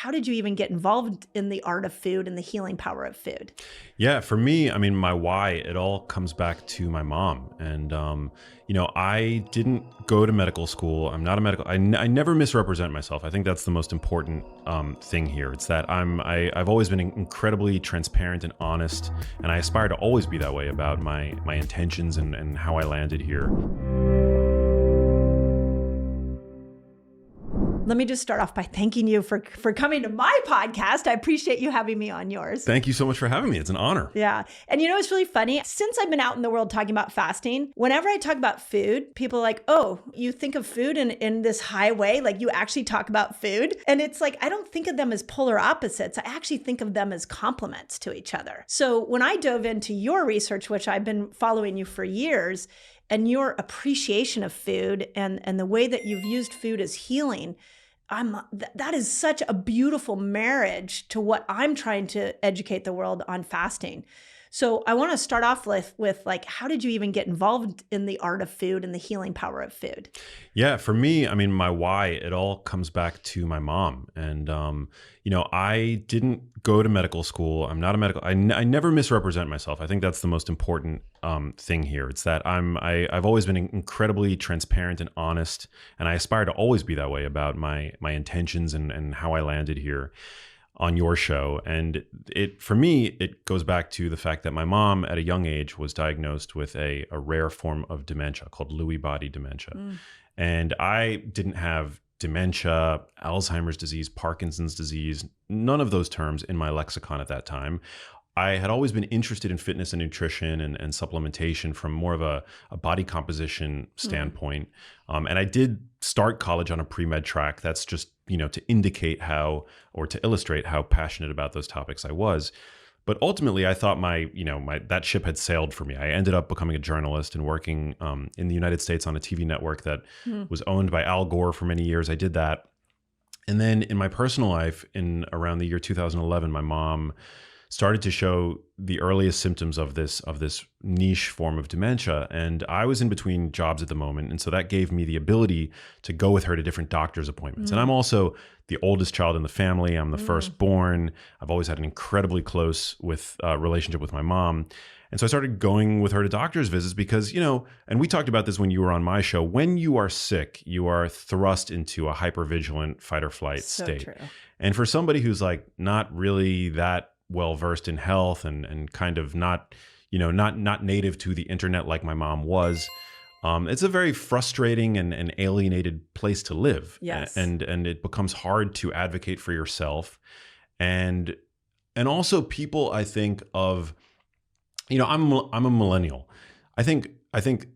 how did you even get involved in the art of food and the healing power of food? Yeah, for me, I mean, my why, it all comes back to my mom. And, I didn't go to medical school. I'm not a medical, I never misrepresent myself. I think that's the most important thing here. It's that I've always been incredibly transparent and honest, and I aspire to always be that way about my intentions and how I landed here. Let me just start off by thanking you for coming to my podcast. I appreciate you having me on yours. Thank you so much for having me. It's an honor. Yeah. And it's really funny. Since I've been out in the world talking about fasting, whenever I talk about food, people are like, oh, you think of food in this high way? Like you actually talk about food? And it's like, I don't think of them as polar opposites. I actually think of them as complements to each other. So when I dove into your research, which I've been following you for years, and your appreciation of food and the way that you've used food as healing, that is such a beautiful marriage to what I'm trying to educate the world on fasting. So I want to start off with like, how did you even get involved in the art of food and the healing power of food? Yeah, for me, I mean, my why, it all comes back to my mom. And, I didn't go to medical school. I'm not a medical, I never misrepresent myself. I think that's the most important thing here. It's that I've always been incredibly transparent and honest, and I aspire to always be that way about my intentions and how I landed here on your show. And for me, it goes back to the fact that my mom at a young age was diagnosed with a rare form of dementia called Lewy body dementia. And I didn't have dementia, Alzheimer's disease, Parkinson's disease, none of those terms in my lexicon at that time. I had always been interested in fitness and nutrition and supplementation from more of a body composition standpoint. And I did start college on a pre-med track. That's just, to indicate how, or to illustrate how passionate about those topics I was. But ultimately, I thought that ship had sailed for me. I ended up becoming a journalist and working in the United States on a TV network that was owned by Al Gore for many years. I did that. And then in my personal life, in around the year 2011, my mom started to show the earliest symptoms of this niche form of dementia. And I was in between jobs at the moment. And so that gave me the ability to go with her to different doctor's appointments. And I'm also the oldest child in the family. I'm the firstborn. I've always had an incredibly close relationship with my mom. And so I started going with her to doctor's visits because, and we talked about this when you were on my show, when you are sick, you are thrust into a hypervigilant fight or flight state. True. And for somebody who's like not really that well-versed in health and kind of not native to the internet like my mom was, it's a very frustrating and alienated place to live. Yes. And it becomes hard to advocate for yourself. And also people, I think of, I'm a millennial. I think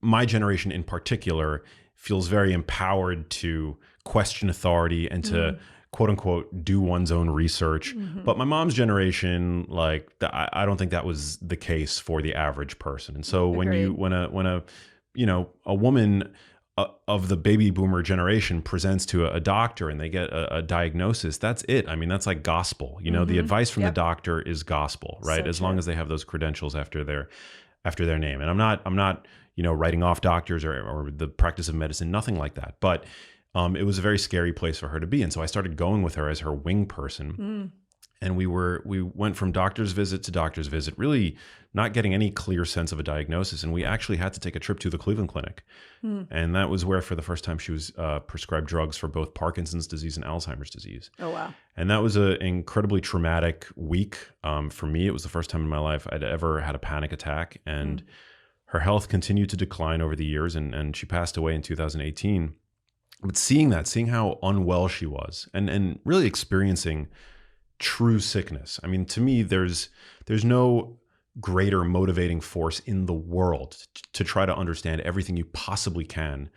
my generation in particular feels very empowered to question authority and to quote unquote, do one's own research. But my mom's generation, I don't think that was the case for the average person. And so when a woman of the baby boomer generation presents to a doctor and they get a diagnosis, that's it. I mean, that's like gospel. The advice from the doctor is gospel, right? So as long as they have those credentials after their name. And I'm not writing off doctors or the practice of medicine, nothing like that. But it was a very scary place for her to be. And so I started going with her as her wing person. And we went from doctor's visit to doctor's visit, really not getting any clear sense of a diagnosis. And we actually had to take a trip to the Cleveland Clinic. And that was where for the first time she was prescribed drugs for both Parkinson's disease and Alzheimer's disease. Oh, wow. And that was an incredibly traumatic week for me. It was the first time in my life I'd ever had a panic attack. And her health continued to decline over the years. And she passed away in 2018. But seeing how unwell she was and really experiencing true sickness. I mean, to me, there's no greater motivating force in the world to try to understand everything you possibly can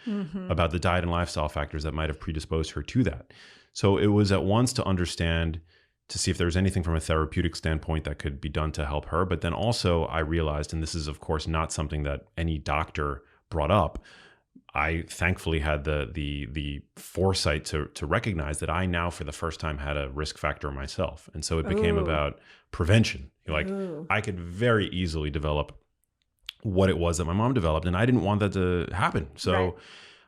about the diet and lifestyle factors that might have predisposed her to that. So it was at once to understand, to see if there was anything from a therapeutic standpoint that could be done to help her. But then also I realized, and this is of course not something that any doctor brought up, I thankfully had the foresight to recognize that I now for the first time had a risk factor myself. And so it became about prevention. I could very easily develop what it was that my mom developed, and I didn't want that to happen. So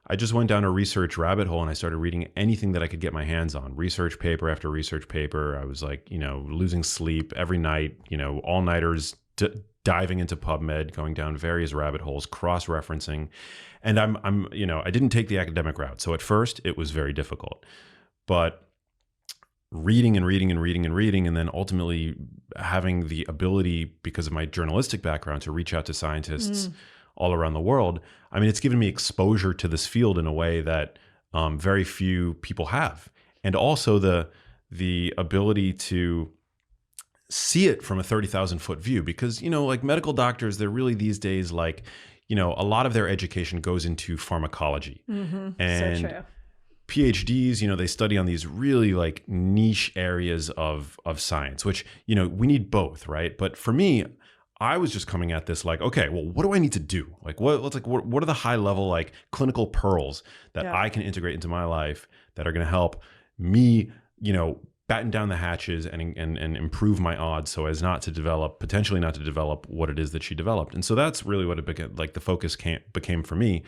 I just went down a research rabbit hole and I started reading anything that I could get my hands on. Research paper after research paper. I was like, losing sleep every night, all-nighters, diving into PubMed, going down various rabbit holes, cross-referencing. And I didn't take the academic route. So at first it was very difficult. But reading and reading and reading and reading, and then ultimately having the ability, because of my journalistic background, to reach out to scientists all around the world. I mean, it's given me exposure to this field in a way that very few people have. And also the ability to see it from a 30,000 foot view, because, like medical doctors, they're really these days like, a lot of their education goes into pharmacology. And so true. PhDs, they study on these really like niche areas of science, which, we need both, right? But for me, I was just coming at this like, okay, well, what do I need to do? Like, what are the high level like clinical pearls that I can integrate into my life that are going to help me, batten down the hatches and improve my odds so as potentially not to develop what it is that she developed. And so that's really what it became, like the focus became for me.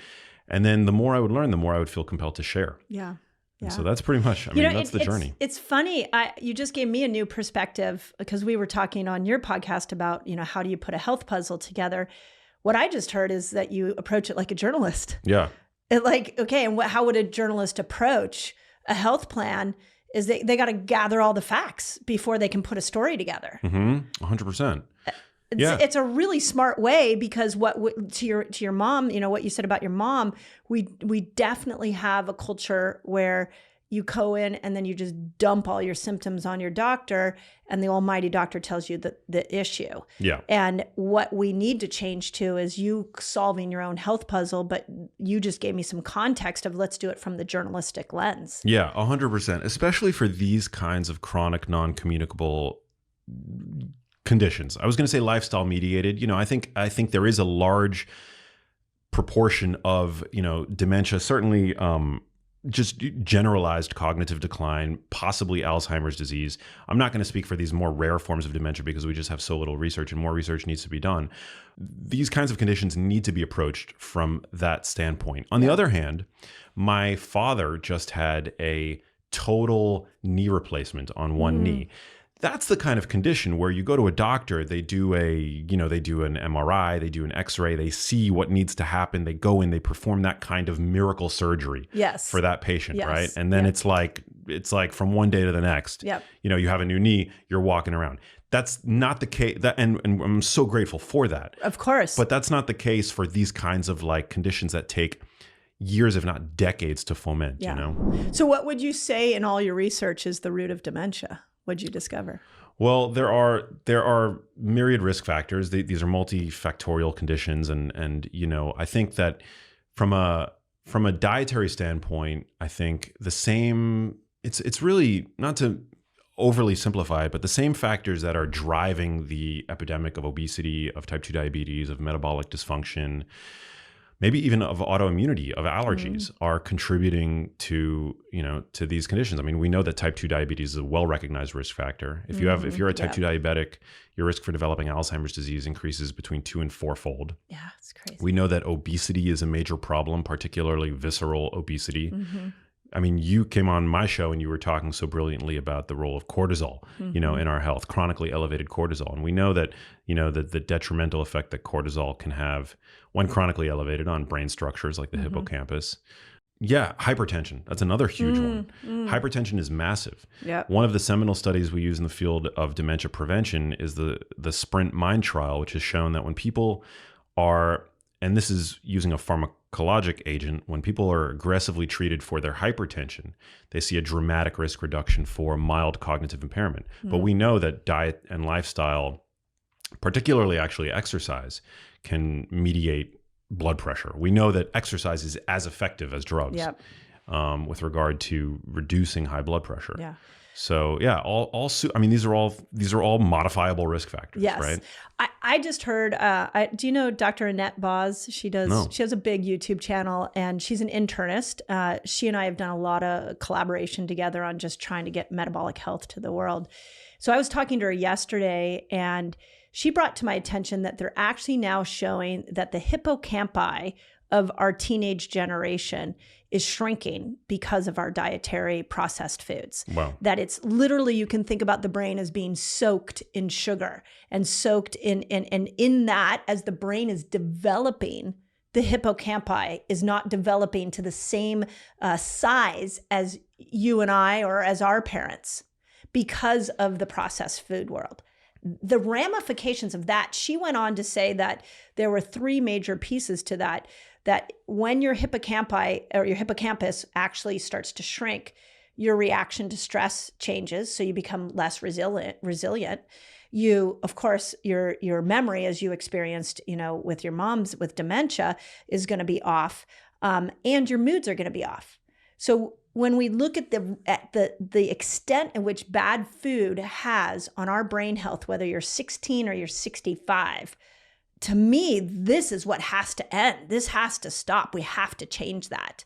And then the more I would learn, the more I would feel compelled to share. Yeah. And so that's pretty much, that's the journey. It's funny. You just gave me a new perspective, because we were talking on your podcast about, how do you put a health puzzle together? What I just heard is that you approach it like a journalist. Yeah. How would a journalist approach a health plan? Is they got to gather all the facts before they can put a story together. 100%. It's a really smart way, because to your mom, what you said about your mom, we definitely have a culture where you go in and then you just dump all your symptoms on your doctor, and the almighty doctor tells you the issue. Yeah. And what we need to change to is you solving your own health puzzle, but you just gave me some context of let's do it from the journalistic lens. Yeah, 100%, especially for these kinds of chronic non-communicable conditions. I was going to say lifestyle mediated. I think there is a large proportion of, dementia, certainly just generalized cognitive decline, possibly Alzheimer's disease. I'm not going to speak for these more rare forms of dementia because we just have so little research, and more research needs to be done. These kinds of conditions need to be approached from that standpoint. On the other hand, my father just had a total knee replacement on one knee. That's the kind of condition where you go to a doctor, they do an MRI, they do an X-ray, they see what needs to happen, they go in, they perform that kind of miracle surgery for that patient, right? And then it's like from one day to the next, you have a new knee, you're walking around. That's not the case, and I'm so grateful for that. Of course. But that's not the case for these kinds of like conditions that take years, if not decades, to foment, So what would you say in all your research is the root of dementia? What'd you discover? Well, there are myriad risk factors. These are multifactorial conditions, and I think that from a dietary standpoint, I think the same. It's really, not to overly simplify it, but the same factors that are driving the epidemic of obesity, of type 2 diabetes, of metabolic dysfunction, maybe even of autoimmunity, of allergies, are contributing to these conditions. I mean, we know that type 2 diabetes is a well-recognized risk factor. If you're a type 2 diabetic, your risk for developing Alzheimer's disease increases between 2 and 4-fold. Yeah, it's crazy. We know that obesity is a major problem, particularly visceral obesity. I mean, you came on my show and you were talking so brilliantly about the role of cortisol, in our health, chronically elevated cortisol. And we know that, the detrimental effect that cortisol can have when chronically elevated on brain structures like the hippocampus. Yeah, hypertension. That's another huge one. Hypertension is massive. Yep. One of the seminal studies we use in the field of dementia prevention is the SPRINT MIND trial, which has shown that when people are, and this is using a pharmacologic agent, when people are aggressively treated for their hypertension, they see a dramatic risk reduction for mild cognitive impairment. But we know that diet and lifestyle, particularly actually exercise, can mediate blood pressure. We know that exercise is as effective as drugs with regard to reducing high blood pressure. Yeah. So yeah, these are all modifiable risk factors, right? I just heard, do you know Dr. Annette Boz? She has a big YouTube channel, and she's an internist. She and I have done a lot of collaboration together on just trying to get metabolic health to the world. So I was talking to her yesterday, and she brought to my attention that they're actually now showing that the hippocampi of our teenage generation is shrinking because of our dietary processed foods. Wow. That it's literally, you can think about the brain as being soaked in sugar and soaked in that, as the brain is developing, the hippocampi is not developing to the same size as you and I or as our parents because of the processed food world. The ramifications of that, she went on to say that there were 3 major pieces to that when your hippocampi or your hippocampus actually starts to shrink, your reaction to stress changes. So you become less resilient. You, of course, your memory, as you experienced, with your mom's, with dementia, is going to be off, and your moods are going to be off. So when we look at the extent in which bad food has on our brain health, whether you're 16 or you're 65, to me, this is what has to end. This has to stop. We have to change that.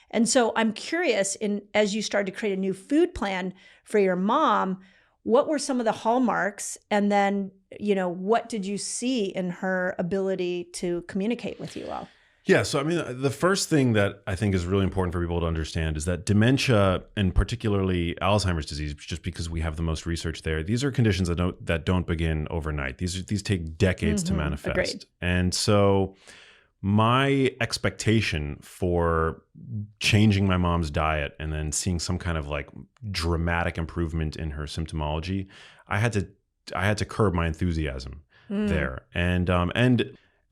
And so I'm curious, as you started to create a new food plan for your mom, what were some of the hallmarks? And then, what did you see in her ability to communicate with you all? Yeah. So, I mean, the first thing that I think is really important for people to understand is that dementia, and particularly Alzheimer's disease, just because we have the most research there, these are conditions that don't begin overnight. These take decades to manifest. Agreed. And so my expectation for changing my mom's diet and then seeing some kind of like dramatic improvement in her symptomology, I had to curb my enthusiasm there.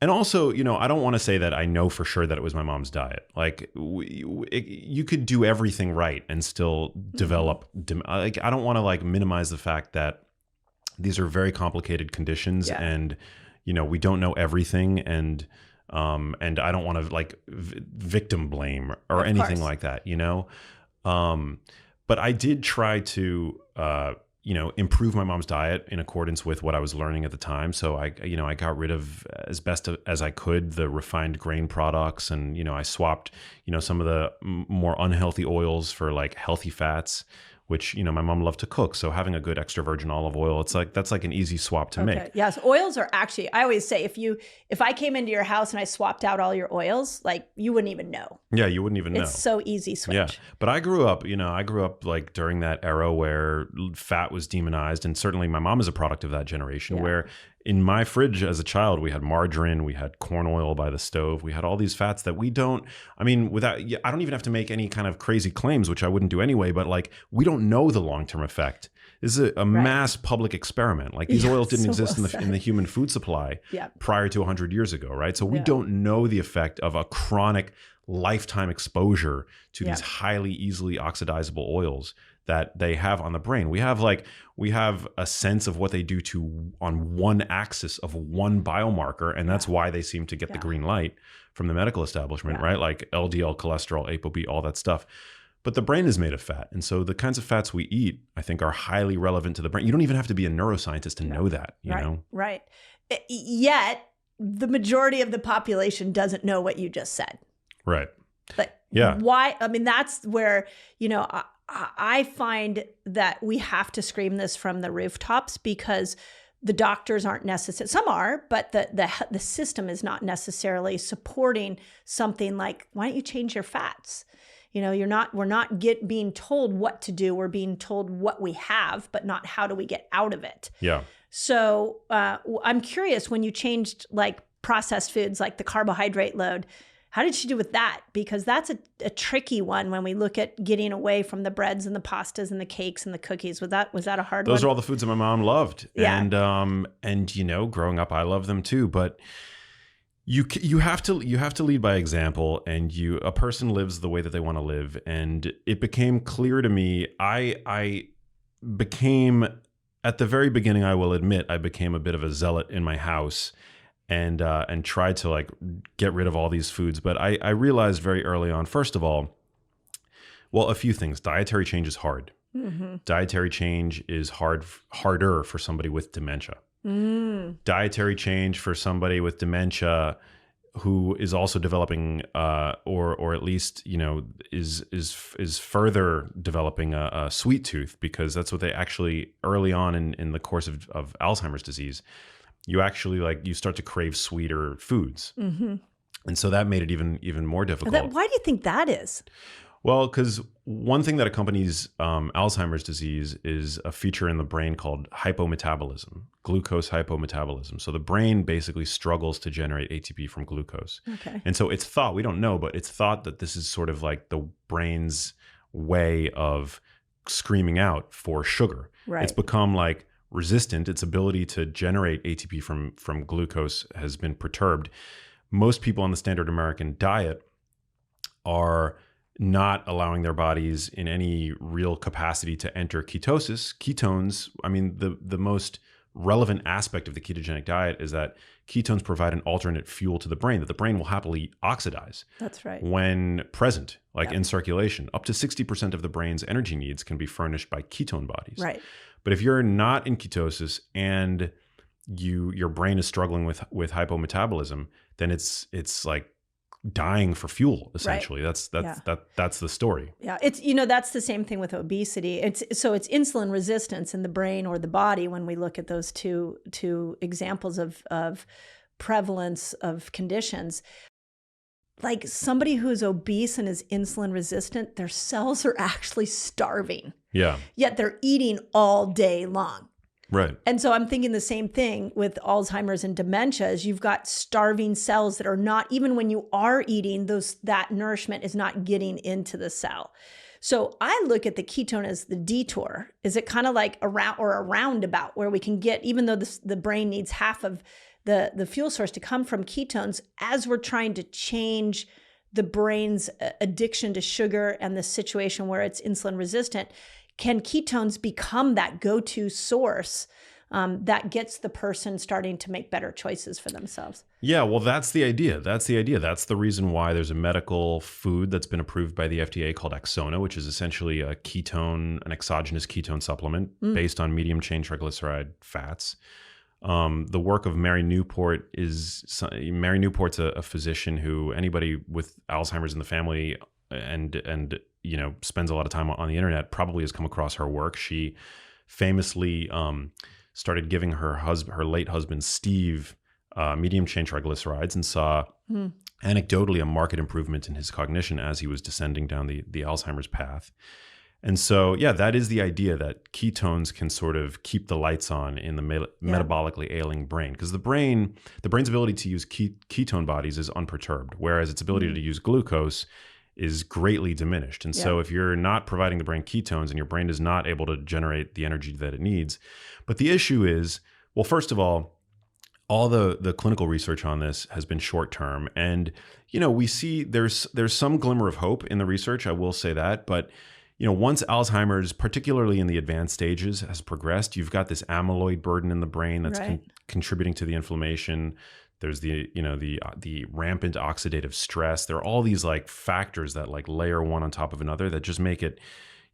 And also, I don't want to say that I know for sure that it was my mom's diet. Like, you could do everything right and still develop. I don't want to like minimize the fact that these are very complicated conditions, and we don't know everything, and I don't want to like victim blame or anything like that. But I did try to improve my mom's diet in accordance with what I was learning at the time. So I got rid of, as best as I could, the refined grain products, and I swapped some of the more unhealthy oils for like healthy fats, which my mom loved to cook. So having a good extra virgin olive oil, that's like an easy swap to make. Yes, oils are actually, I always say, if I came into your house and I swapped out all your oils, like, you wouldn't even know. Yeah, you wouldn't even know. It's so easy switch. Yeah, but I grew up like during that era where fat was demonized, and certainly my mom is a product of that generation where in my fridge as a child, we had margarine, we had corn oil by the stove, we had all these fats that I don't even have to make any kind of crazy claims, which I wouldn't do anyway, but like, we don't know the long-term effect. This is a mass public experiment. Like, these oils didn't exist in the human food supply prior to 100 years ago, right? So we don't know the effect of a chronic lifetime exposure to these highly easily oxidizable oils that they have on the brain. We have a sense of what they do on one axis of one biomarker, and that's why they seem to get the green light from the medical establishment, right? Like LDL cholesterol, ApoB, all that stuff. But the brain is made of fat. And so the kinds of fats we eat, I think, are highly relevant to the brain. You don't even have to be a neuroscientist to know that, you know? Right. Yet the majority of the population doesn't know what you just said. Right. But why? I mean, that's where, I find that we have to scream this from the rooftops, because the doctors aren't necessarily, some are, but the system is not necessarily supporting something like, why don't you change your fats? We're not being told what to do. We're being told what we have, but not how do we get out of it. Yeah. So I'm curious, when you changed like processed foods, like the carbohydrate load, how did she do with that? Because that's a tricky one when we look at getting away from the breads and the pastas and the cakes and the cookies. Was that a hard one? Those are all the foods that my mom loved. Yeah. And growing up, I love them too. But you have to lead by example, and a person lives the way that they want to live. And it became clear to me, I became, at the very beginning, I will admit, I became a bit of a zealot in my house, and tried to like get rid of all these foods. But I realized very early on, first of all, a few things. Dietary change is hard. Mm-hmm. Dietary change is harder for somebody with dementia. Dietary change for somebody with dementia who is also developing, or at least is further developing a sweet tooth, because that's what they actually early on in the course of Alzheimer's disease, you actually you start to crave sweeter foods. Mm-hmm. And so that made it even more difficult. Why do you think that is? Well, because one thing that accompanies Alzheimer's disease is a feature in the brain called hypometabolism, glucose hypometabolism. So the brain basically struggles to generate ATP from glucose. Okay. And so it's thought, we don't know, but it's thought that this is sort of like the brain's way of screaming out for sugar. Right. It's become like resistant. Its ability to generate ATP from glucose has been perturbed. Most people on the standard American diet are not allowing their bodies in any real capacity to enter ketosis. Ketones, I mean, the most relevant aspect of the ketogenic diet is that ketones provide an alternate fuel to the brain that the brain will happily oxidize. That's right. When present, like in circulation. Up to 60% of the brain's energy needs can be furnished by ketone bodies. Right. But if you're not in ketosis and your brain is struggling with hypometabolism, then it's like dying for fuel, essentially. Right. That's the story. Yeah, it's that's the same thing with obesity. It's insulin resistance in the brain or the body when we look at those two examples of prevalence of conditions. Like somebody who's obese and is insulin resistant, their cells are actually starving. Yeah. Yet they're eating all day long. Right. And so I'm thinking the same thing with Alzheimer's and dementia is you've got starving cells that are not, even when you are eating, that nourishment is not getting into the cell. So I look at the ketone as the detour. Is it kind of like a roundabout where we can get, even though the brain needs half of the fuel source to come from ketones, as we're trying to change the brain's addiction to sugar and the situation where it's insulin resistant, can ketones become that go-to source that gets the person starting to make better choices for themselves? Yeah, well, that's the idea. That's the reason why there's a medical food that's been approved by the FDA called Axona, which is essentially an exogenous ketone supplement based on medium chain triglyceride fats. The work of Mary Newport's a physician who anybody with Alzheimer's in the family and spends a lot of time on the internet probably has come across her work. She famously started giving her late husband Steve medium chain triglycerides and saw anecdotally a marked improvement in his cognition as he was descending down the Alzheimer's path. And so, yeah, that is the idea, that ketones can sort of keep the lights on in the metabolically ailing brain, because the brain's ability to use ketone bodies is unperturbed, whereas its ability to use glucose is greatly diminished. And so if you're not providing the brain ketones and your brain is not able to generate the energy that it needs. But the issue is, well, first of all the clinical research on this has been short term. And, we see there's some glimmer of hope in the research, I will say that. But, once Alzheimer's, particularly in the advanced stages, has progressed, you've got this amyloid burden in the brain that's contributing to the inflammation. There's the rampant oxidative stress. There are all these like factors that like layer one on top of another that just make it,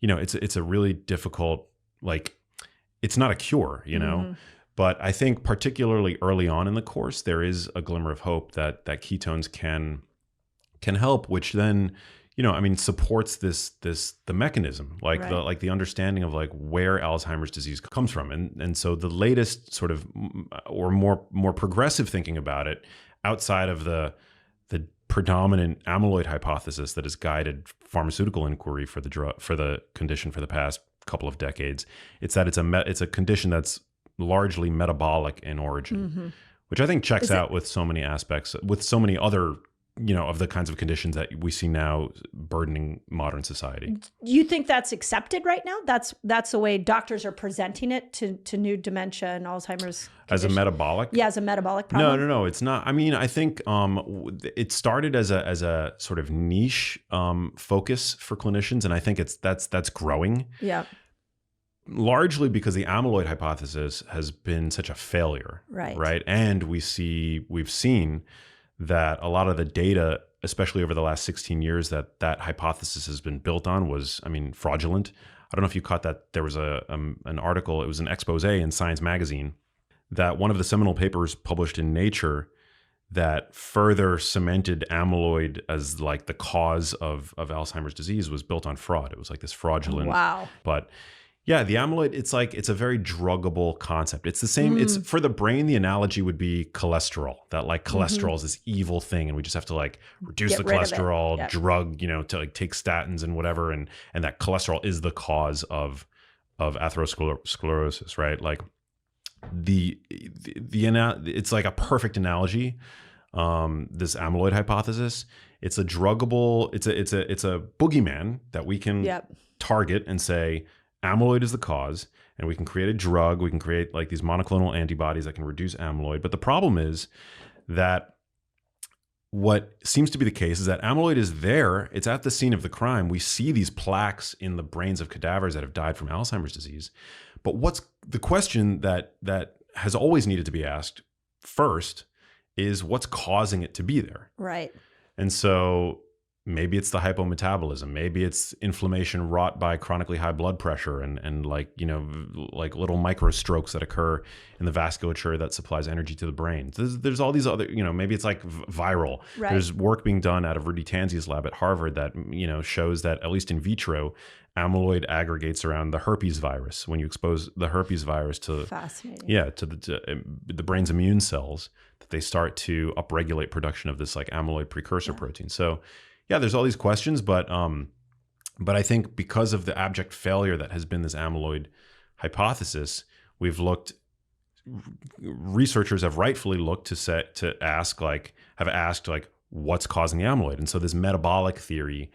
it's a really difficult, like, it's not a cure, But I think particularly early on in the course, there is a glimmer of hope that ketones can help, which then, supports the mechanism, like the understanding of like where Alzheimer's disease comes from. And so the latest sort of or more progressive thinking about it, outside of the predominant amyloid hypothesis that has guided pharmaceutical inquiry for the condition for the past couple of decades, it's that it's a condition that's largely metabolic in origin, which I think checks out with so many aspects, with so many other of the kinds of conditions that we see now burdening modern society. Do you think that's accepted right now? That's the way doctors are presenting it to new dementia and Alzheimer's condition? As a metabolic? Yeah, as a metabolic problem. No, it's not. I mean, I think it started as a sort of niche focus for clinicians, and I think that's growing. Yeah. Largely because the amyloid hypothesis has been such a failure. Right. And we've seen that a lot of the data, especially over the last 16 years, that hypothesis has been built on was, fraudulent. I don't know if you caught that. There was an article, it was an expose in Science Magazine, that one of the seminal papers published in Nature that further cemented amyloid as like the cause of Alzheimer's disease was built on fraud. It was like this fraudulent. Wow. But Yeah, the amyloid, it's a very druggable concept. It's the same. It's for the brain, the analogy would be cholesterol, that like cholesterol is this evil thing. And we just have to like reduce Get the rid of it. cholesterol, Yep. drug, to like take statins and whatever. And that cholesterol is the cause of atherosclerosis, right? Like it's like a perfect analogy. This amyloid hypothesis, it's a druggable, it's a boogeyman that we can target and say, amyloid is the cause, and we can create a drug. We can create like these monoclonal antibodies that can reduce amyloid. But the problem is that what seems to be the case is that amyloid is there. It's at the scene of the crime. We see these plaques in the brains of cadavers that have died from Alzheimer's disease. But what's the question that has always needed to be asked first is what's causing it to be there? Right. And so maybe it's the hypometabolism. Maybe it's inflammation wrought by chronically high blood pressure and like, like little micro strokes that occur in the vasculature that supplies energy to the brain. There's all these other, maybe it's like viral. Right. There's work being done out of Rudy Tanzi's lab at Harvard that, shows that at least in vitro, amyloid aggregates around the herpes virus. When you expose the herpes virus to, to the brain's immune cells, that they start to upregulate production of this like amyloid precursor protein. So yeah, there's all these questions, but I think because of the abject failure that has been this amyloid hypothesis, researchers have rightfully looked to ask what's causing the amyloid, and so this metabolic theory,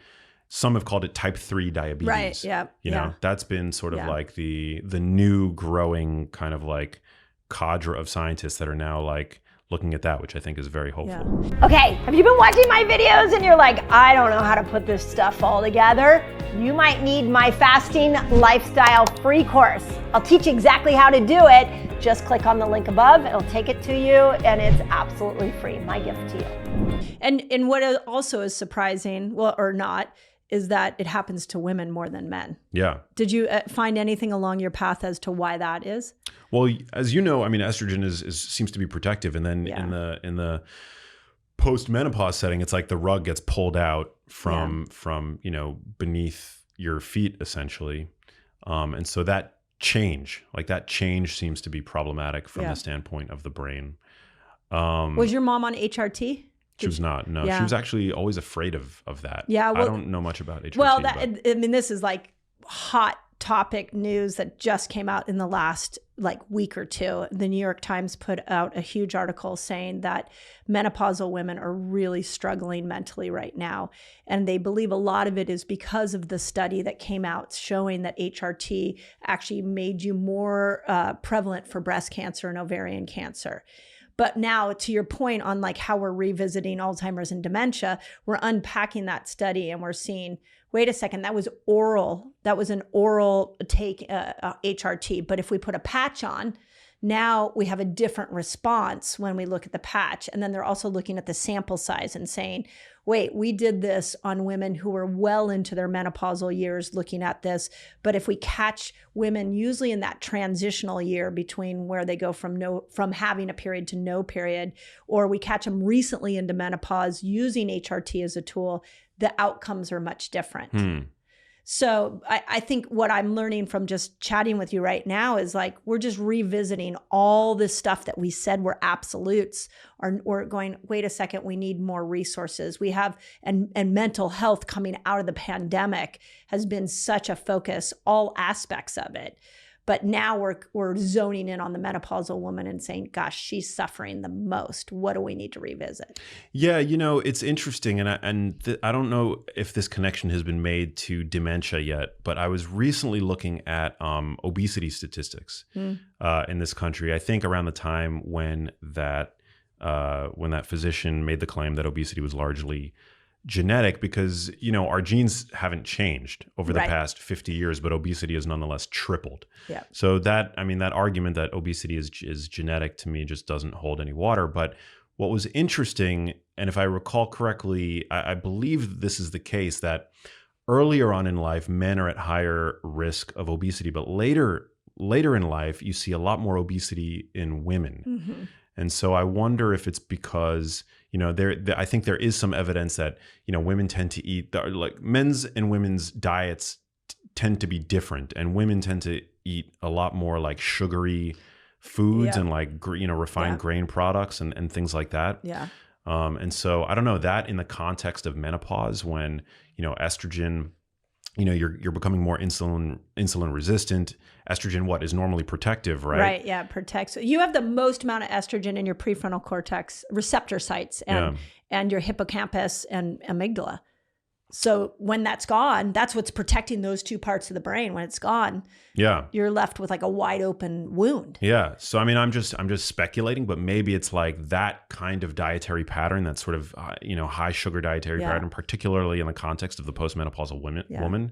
some have called it type 3 diabetes. Right. Yeah. That's been sort of like the new growing kind of like cadre of scientists that are now like looking at that, which I think is very hopeful. Yeah. Okay, have you been watching my videos and you're like, I don't know how to put this stuff all together? You might need my fasting lifestyle free course. I'll teach you exactly how to do it. Just click on the link above, it'll take it to you, and it's absolutely free. My gift to you. And what also is surprising, well, or not, is that it happens to women more than men. Yeah. Did you find anything along your path as to why that is? Well, as you know, I mean, estrogen seems to be protective, and then in the post-menopause setting, it's like the rug gets pulled out from beneath your feet, essentially, and so that change seems to be problematic from the standpoint of the brain. Was your mom on HRT? She was not. No, she was actually always afraid of that. Yeah, well, I don't know much about HRT. Well, this is like hot topic news that just came out in the last like week or two. The New York Times put out a huge article saying that menopausal women are really struggling mentally right now. And they believe a lot of it is because of the study that came out showing that HRT actually made you more prevalent for breast cancer and ovarian cancer. But now, to your point on like how we're revisiting Alzheimer's and dementia, we're unpacking that study and we're seeing, wait a second, that was oral. That was an oral take HRT. But if we put a patch on, now we have a different response when we look at the patch. And then they're also looking at the sample size and saying, wait, we did this on women who were well into their menopausal years looking at this. But if we catch women usually in that transitional year between where they go from having a period to no period, or we catch them recently into menopause using HRT as a tool, the outcomes are much different. So I think what I'm learning from just chatting with you right now is like, we're just revisiting all this stuff that we said were absolutes, or we're going, wait a second, we need more resources. We have, and mental health coming out of the pandemic has been such a focus, all aspects of it. But now we're zoning in on the menopausal woman and saying, gosh, she's suffering the most. What do we need to revisit? Yeah, it's interesting. And I don't know if this connection has been made to dementia yet, but I was recently looking at obesity statistics in this country. I think around the time when that physician made the claim that obesity was largely genetic, because our genes haven't changed over the past 50 years, but obesity has nonetheless tripled. Yeah. So that argument that obesity is genetic, to me, just doesn't hold any water. But what was interesting, and if I recall correctly, I believe this is the case, that earlier on in life, men are at higher risk of obesity, but later in life, you see a lot more obesity in women. Mm-hmm. And so I wonder if it's because, I think there is some evidence that, women tend to eat, like men's and women's diets tend to be different, and women tend to eat a lot more like sugary foods and like, refined grain products and things like that. Yeah. And so I don't know, that in the context of menopause, when, estrogen, you're becoming more insulin resistant. Estrogen, is normally protective, right? Right. Yeah. It protects. You have the most amount of estrogen in your prefrontal cortex receptor sites and your hippocampus and amygdala. So when that's gone, that's what's protecting those two parts of the brain. When it's gone, you're left with like a wide open wound. Yeah. So I mean, I'm just speculating, but maybe it's like that kind of dietary pattern, that sort of high sugar dietary pattern, particularly in the context of the postmenopausal woman,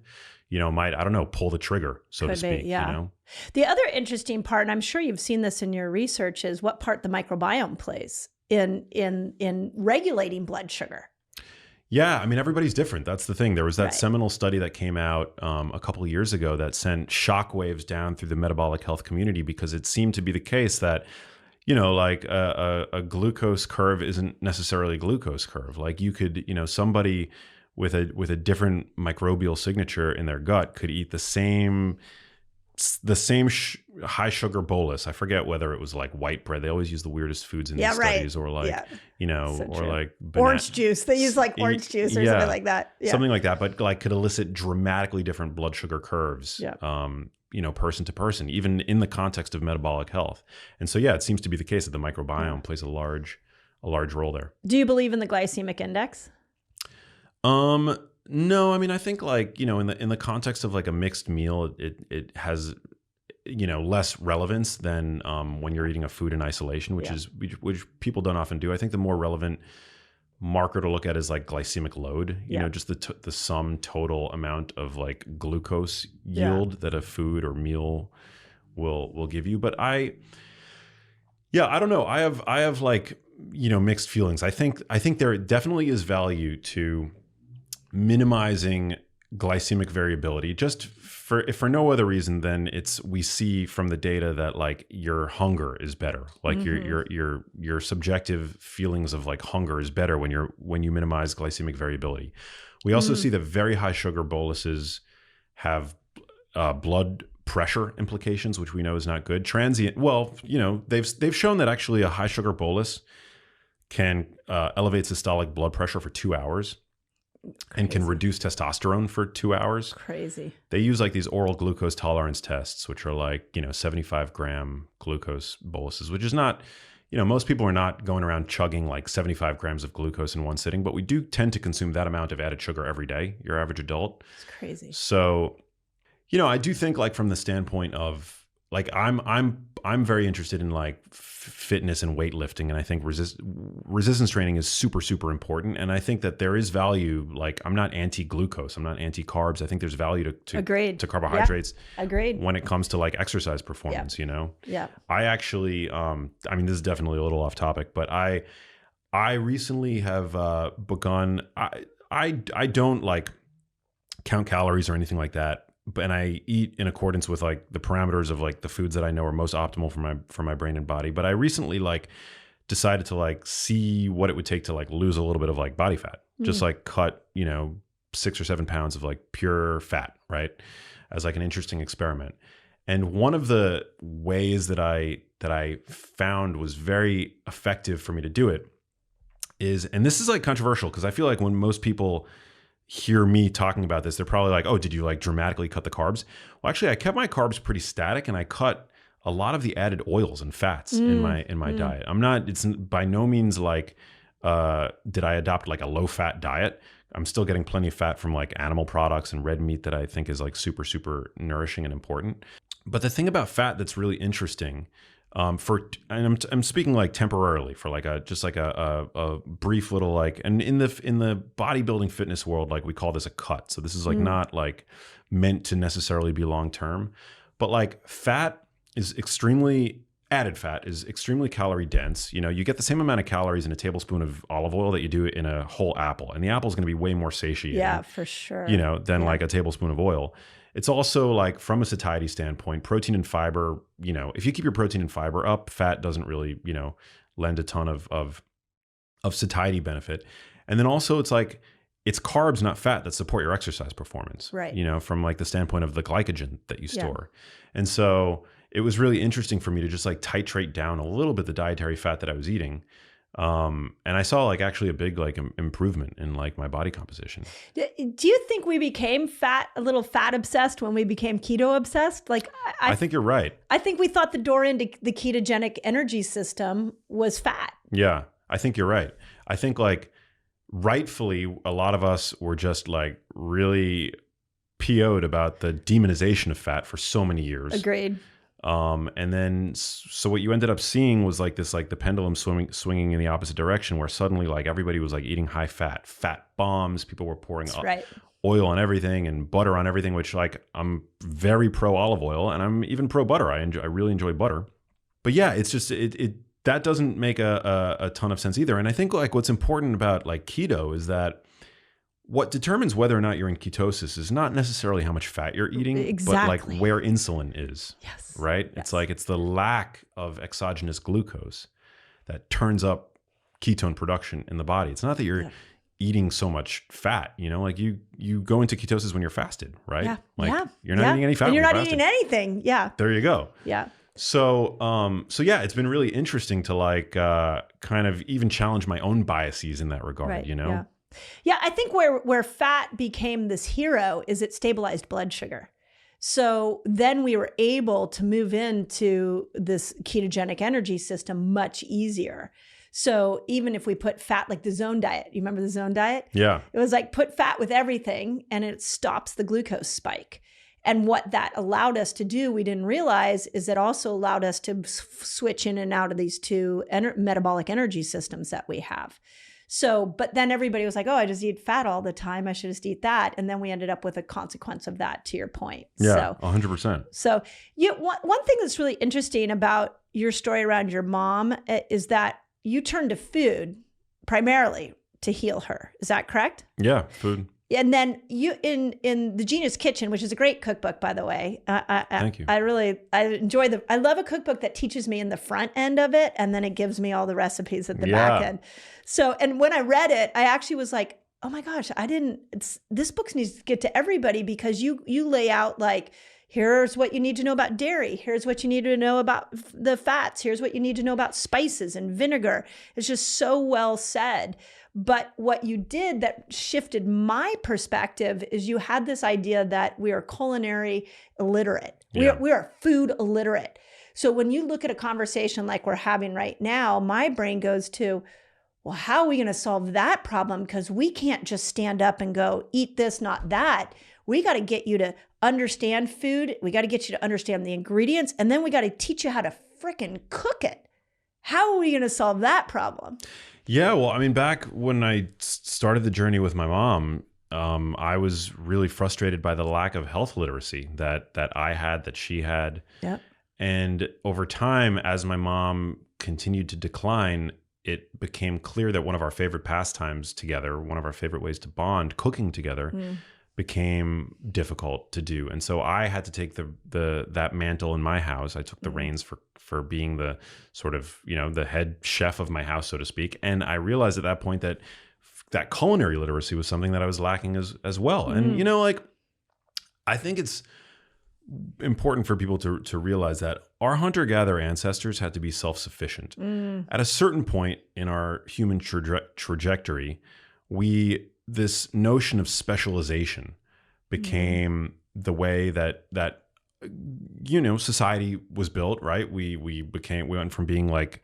might, I don't know, pull the trigger, so to speak. The other interesting part, and I'm sure you've seen this in your research, is what part the microbiome plays in regulating blood sugar. Yeah, I mean, everybody's different. That's the thing. There was that seminal study that came out a couple of years ago that sent shockwaves down through the metabolic health community, because it seemed to be the case that, like a glucose curve isn't necessarily a glucose curve. Like you could, somebody with a different microbial signature in their gut could eat the same high sugar bolus. I forget whether it was like white bread. They always use the weirdest foods in these studies, or like, like orange juice. They use like orange juice or something like that. Yeah. Something like that, but like could elicit dramatically different blood sugar curves, person to person, even in the context of metabolic health. And so, it seems to be the case that the microbiome plays a large role there. Do you believe in the glycemic index? No, I mean, I think like, in the context of like a mixed meal, it has, less relevance than when you're eating a food in isolation, which people don't often do. I think the more relevant marker to look at is like glycemic load, just the sum total amount of like glucose yield that a food or meal will give you. But I don't know. I have like, mixed feelings. I think there definitely is value to minimizing glycemic variability, just for no other reason than we see from the data that like your hunger is better. Like your subjective feelings of like hunger is better when you minimize glycemic variability. We also see that very high sugar boluses have blood pressure implications, which we know is not good. Transient. Well, they've shown that actually a high sugar bolus can elevate systolic blood pressure for 2 hours. Crazy. And can reduce testosterone for 2 hours. Crazy. They use like these oral glucose tolerance tests, which are like, 75 gram glucose boluses, which is not, most people are not going around chugging like 75 grams of glucose in one sitting, but we do tend to consume that amount of added sugar every day, your average adult. It's crazy. So, I do think like from the standpoint of like, I'm very interested in like fitness and weightlifting. And I think resistance training is super, super important. And I think that there is value. Like I'm not anti-glucose. I'm not anti-carbs. I think there's value to carbohydrates. Yeah. Agreed. When it comes to like exercise performance, Yeah. I actually, I mean, this is definitely a little off topic, but I recently have begun, I don't like count calories or anything like that. And I eat in accordance with like the parameters of like the foods that I know are most optimal for my brain and body. But I recently like decided to like see what it would take to like lose a little bit of like body fat, just like cut, 6 or 7 pounds of like pure fat, right? As like an interesting experiment. And one of the ways that I found was very effective for me to do it is, and this is like controversial because I feel like when most people hear me talking about this, they're probably like, oh, did you like dramatically cut the carbs? Well, actually I kept my carbs pretty static and I cut a lot of the added oils and fats in my diet. It's by no means like, did I adopt like a low fat diet? I'm still getting plenty of fat from like animal products and red meat that I think is like super, super nourishing and important. But the thing about fat that's really interesting, and I'm speaking like temporarily for like a brief little like, and in the bodybuilding fitness world, like we call this a cut. So this is like not like meant to necessarily be long term, but like added fat is extremely calorie dense. You get the same amount of calories in a tablespoon of olive oil that you do in a whole apple, and the apple is going to be way more satiating. Yeah, for sure. Than like a tablespoon of oil. It's also like from a satiety standpoint, protein and fiber, if you keep your protein and fiber up, fat doesn't really, lend a ton of satiety benefit. And then also it's like, it's carbs, not fat, that support your exercise performance, Right. you know, from like the standpoint of the glycogen that you store. And so it was really interesting for me to just like titrate down a little bit the dietary fat that I was eating. And I saw like actually a big like improvement in like my body composition. Do you think we became a little fat obsessed when we became keto obsessed? Like, I think you're right. I think we thought the door into the ketogenic energy system was fat. Yeah, I think you're right. I think like rightfully, a lot of us were just like really PO'd about the demonization of fat for so many years. Agreed. And then, so what you ended up seeing was like this, like the pendulum swinging in the opposite direction, where suddenly like everybody was like eating high fat bombs. People were pouring oil on everything and butter on everything, which like I'm very pro olive oil and I'm even pro butter. I really enjoy butter. But yeah, it's just, that doesn't make a ton of sense either. And I think like what's important about like keto is that what determines whether or not you're in ketosis is not necessarily how much fat you're eating, but like where insulin is. Yes. Right? Yes. It's like, it's the lack of exogenous glucose that turns up ketone production in the body. It's not that you're eating so much fat, you know, like you go into ketosis when you're fasted, right? Yeah. Like you're not eating any fat. And you're not eating anything. Yeah. There you go. Yeah. So yeah, it's been really interesting to like kind of even challenge my own biases in that regard, you know? Yeah. Yeah, I think where fat became this hero is it stabilized blood sugar. So then we were able to move into this ketogenic energy system much easier. So even if we put fat, like the zone diet, you remember the zone diet? Yeah. It was like put fat with everything and it stops the glucose spike. And what that allowed us to do, we didn't realize, is it also allowed us to switch in and out of these two metabolic energy systems that we have. So, but then everybody was like, oh, I just eat fat all the time. I should just eat that. And then we ended up with a consequence of that, to your point. Yeah, 100%. So one thing that's really interesting about your story around your mom is that you turned to food primarily to heal her. Is that correct? Yeah, food. And then you in the Genius Kitchen, which is a great cookbook, by the way. Thank you. I love a cookbook that teaches me in the front end of it, and then it gives me all the recipes at the back end. So, and when I read it, I actually was like, oh my gosh, this book needs to get to everybody, because you lay out like, here's what you need to know about dairy. Here's what you need to know about the fats. Here's what you need to know about spices and vinegar. It's just so well said. But what you did that shifted my perspective is you had this idea that we are culinary illiterate. We are food illiterate. So when you look at a conversation like we're having right now, my brain goes to, well, how are we going to solve that problem? Because we can't just stand up and go, eat this, not that. We got to get you to understand food. We got to get you to understand the ingredients. And then we got to teach you how to frickin' cook it. How are we going to solve that problem? Yeah, well, I mean, back when I started the journey with my mom, I was really frustrated by the lack of health literacy that I had, that she had. Yep. And over time, as my mom continued to decline, it became clear that one of our favorite pastimes together, one of our favorite ways to bond, cooking together, became difficult to do. And so I had to take that mantle in my house. I took the reins for being the sort of, you know, the head chef of my house, so to speak. And I realized at that point that culinary literacy was something that I was lacking as well. And, you know, like, I think it's important for people to realize that our hunter-gatherer ancestors had to be self-sufficient. At a certain point in our human trajectory, this notion of specialization became the way that you know, society was built, right? We went from being like,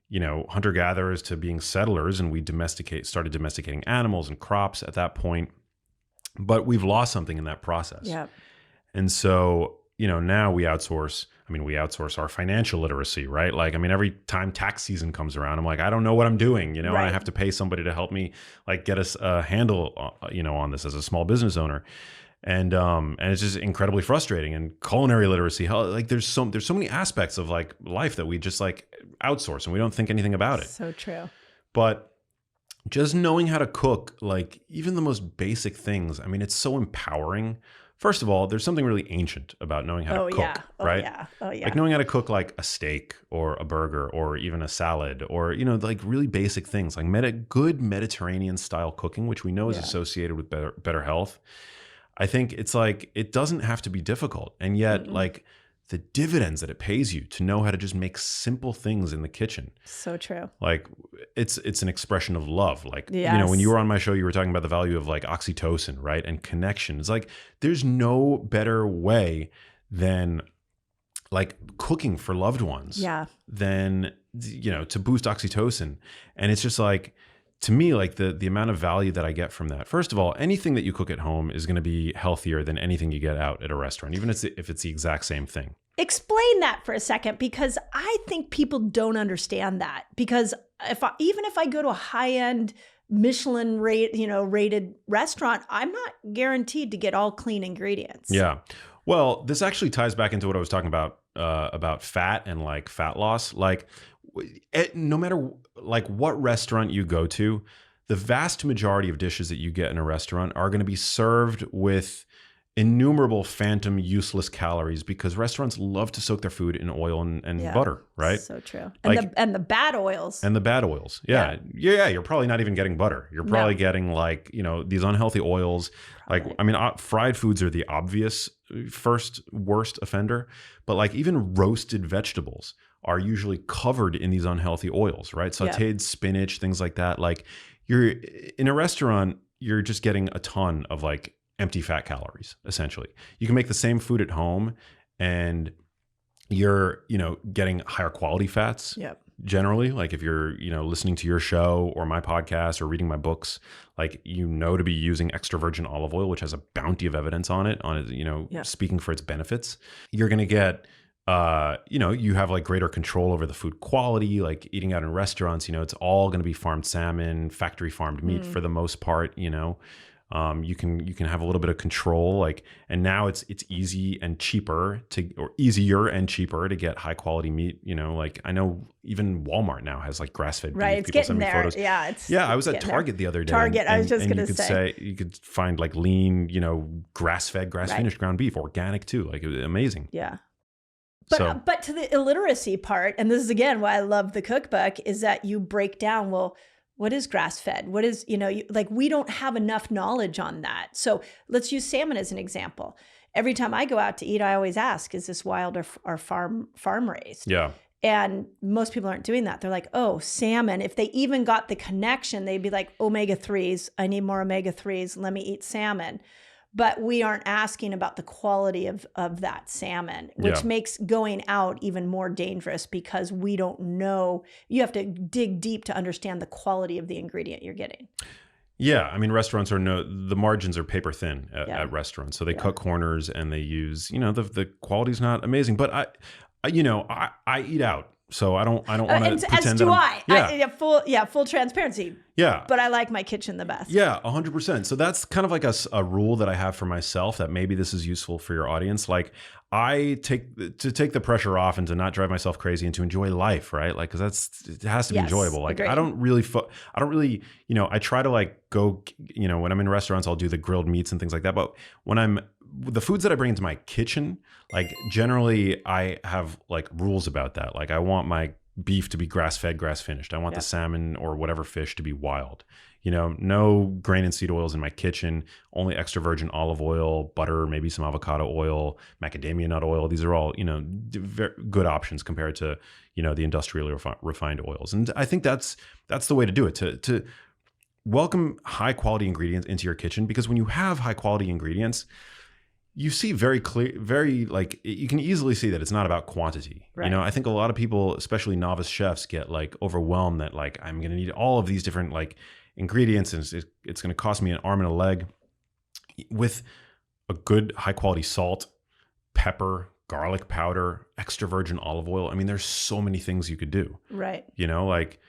you know, hunter-gatherers to being settlers, and we started domesticating animals and crops at that point. But we've lost something in that process. Yeah. And so, you know, now we outsource our financial literacy, right? Like, I mean, every time tax season comes around, I'm like, I don't know what I'm doing, you know, and I have to pay somebody to help me like get us a handle, you know, on this as a small business owner. And it's just incredibly frustrating. And culinary literacy, like there's so many aspects of like life that we just like outsource and we don't think anything about it. So true. But just knowing how to cook, like even the most basic things, I mean, it's so empowering First of all, there's something really ancient about knowing how to cook, yeah. right? Oh yeah. Like knowing how to cook like a steak or a burger or even a salad or, like really basic things like good Mediterranean style cooking, which we know is associated with better health. I think it's like, it doesn't have to be difficult. And yet like the dividends that it pays you to know how to just make simple things in the kitchen. So true. Like it's an expression of love. Like, Yes. when you were on my show, you were talking about the value of like oxytocin, right? And connection. It's like, there's no better way than like cooking for loved ones than, to boost oxytocin. And it's just like, to me, like the amount of value that I get from that. First of all, anything that you cook at home is going to be healthier than anything you get out at a restaurant, even if it's the exact same thing. Explain that for a second, because I think people don't understand that. Because even if I go to a high-end Michelin rated restaurant, I'm not guaranteed to get all clean ingredients. Yeah. Well, this actually ties back into what I was talking about fat and like fat loss. Like, no matter like what restaurant you go to, the vast majority of dishes that you get in a restaurant are going to be served with innumerable phantom useless calories, because restaurants love to soak their food in oil and butter, right? So true. And the bad oils. And the bad oils. Yeah. You're probably not even getting butter. You're probably getting like, these unhealthy oils. Probably. Like, I mean, fried foods are the obvious first worst offender, but like even roasted vegetables are usually covered in these unhealthy oils, right? Sauteed spinach, things like that. Like, you're in a restaurant, you're just getting a ton of like empty fat calories, essentially. You can make the same food at home and you're, getting higher quality fats. Generally, like if you're, listening to your show or my podcast or reading my books, like, to be using extra virgin olive oil, which has a bounty of evidence on it, speaking for its benefits. You're going to get, you have like greater control over the food quality, like eating out in restaurants, it's all going to be farmed salmon, factory farmed meat for the most part, you can have a little bit of control, like, and now it's easier and cheaper to get high quality meat. Like, I know even Walmart now has like grass-fed beef. Right, it's People getting send me there. photos. I was at Target the other day. Target, I was just going to say you could find like lean, grass-fed, grass-finished ground beef, organic too. Like, it was amazing. Yeah. But to the illiteracy part, and this is again why I love the cookbook, is that you break down, well, what is grass-fed? What is, like, we don't have enough knowledge on that. So let's use salmon as an example. Every time I go out to eat, I always ask, is this wild or farm raised? Yeah. And most people aren't doing that. They're like, oh, salmon. If they even got the connection, they'd be like, omega-3s. I need more omega-3s. Let me eat salmon. But we aren't asking about the quality of that salmon, which makes going out even more dangerous, because we don't know. You have to dig deep to understand the quality of the ingredient you're getting. Yeah. I mean, restaurants the margins are paper thin at restaurants. So they cut corners and they use, the quality's not amazing. But I eat out. So I don't want to pretend as do I. Full transparency. Yeah. But I like my kitchen the best. Yeah, 100%. So that's kind of like a rule that I have for myself, that maybe this is useful for your audience. Like, I take the pressure off and to not drive myself crazy and to enjoy life, right? Like, because it has to be enjoyable. Like, agreed. I don't really, I try to like go, when I'm in restaurants, I'll do the grilled meats and things like that. But when the foods that I bring into my kitchen, like, generally I have like rules about that. Like, I want my beef to be grass-fed, grass-finished. I want the salmon or whatever fish to be wild. No grain and seed oils in my kitchen, only extra virgin olive oil, butter, maybe some avocado oil, macadamia nut oil. These are all, very good options compared to, the industrially refined oils. And I think that's the way to do it, to welcome high quality ingredients into your kitchen, because when you have high quality ingredients, you see very clear, you can easily see that it's not about quantity. Right. I think a lot of people, especially novice chefs, get like overwhelmed that like, I'm going to need all of these different like ingredients and it's going to cost me an arm and a leg. With a good high quality salt, pepper, garlic powder, extra virgin olive oil. I mean, there's so many things you could do. Right. Like,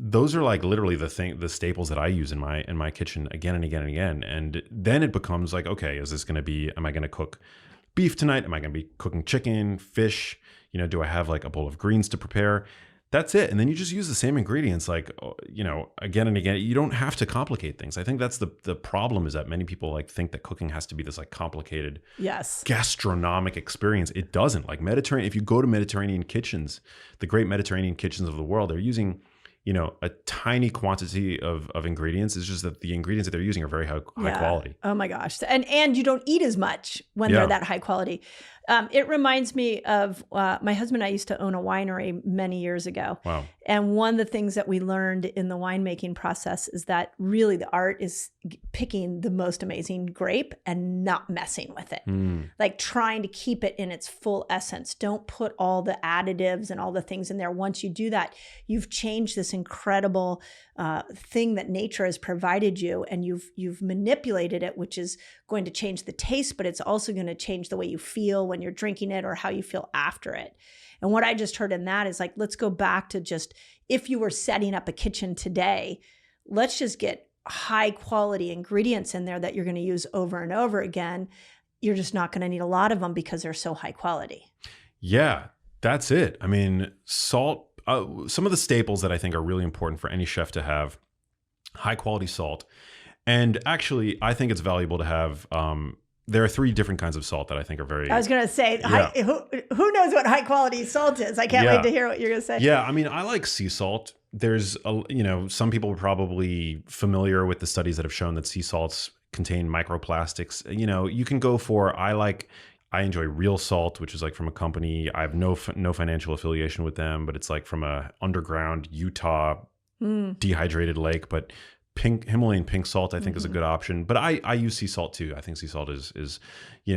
those are like literally the staples that I use in my kitchen again and again and again. And then it becomes like, okay, am I going to cook beef tonight? Am I going to be cooking chicken, fish? Do I have like a bowl of greens to prepare? That's it. And then you just use the same ingredients, like, again and again. You don't have to complicate things. I think that's the problem, is that many people like think that cooking has to be this like complicated gastronomic experience. It doesn't. Like Mediterranean, if you go to Mediterranean kitchens, the great Mediterranean kitchens of the world, they're using, a tiny quantity of ingredients. It's just that the ingredients that they're using are very high quality. Oh my gosh. And you don't eat as much when they're that high quality. It reminds me of my husband and I used to own a winery many years ago. Wow. And one of the things that we learned in the winemaking process is that really the art is picking the most amazing grape and not messing with it. Like trying to keep it in its full essence. Don't put all the additives and all the things in there. Once you do that, you've changed this incredible thing that nature has provided you, and you've manipulated it, which is going to change the taste, but it's also going to change the way you feel when you're drinking it or how you feel after it. And what I just heard in that is like, let's go back to just, if you were setting up a kitchen today, let's just get high quality ingredients in there that you're going to use over and over again. You're just not going to need a lot of them because they're so high quality. Yeah, that's it. I mean, salt, some of the staples that I think are really important for any chef to have: high quality salt. And actually, I think it's valuable to have, there are 3 different kinds of salt that I think are very... I was going to say, who knows what high quality salt is? I can't wait to hear what you're going to say. Yeah, I mean, I like sea salt. There's, some people are probably familiar with the studies that have shown that sea salts contain microplastics. You can go for, I enjoy Real Salt, which is like from a company. I have no financial affiliation with them, but it's like from a underground Utah dehydrated lake. But Himalayan pink salt, I think, is a good option. But I use sea salt too. I think sea salt is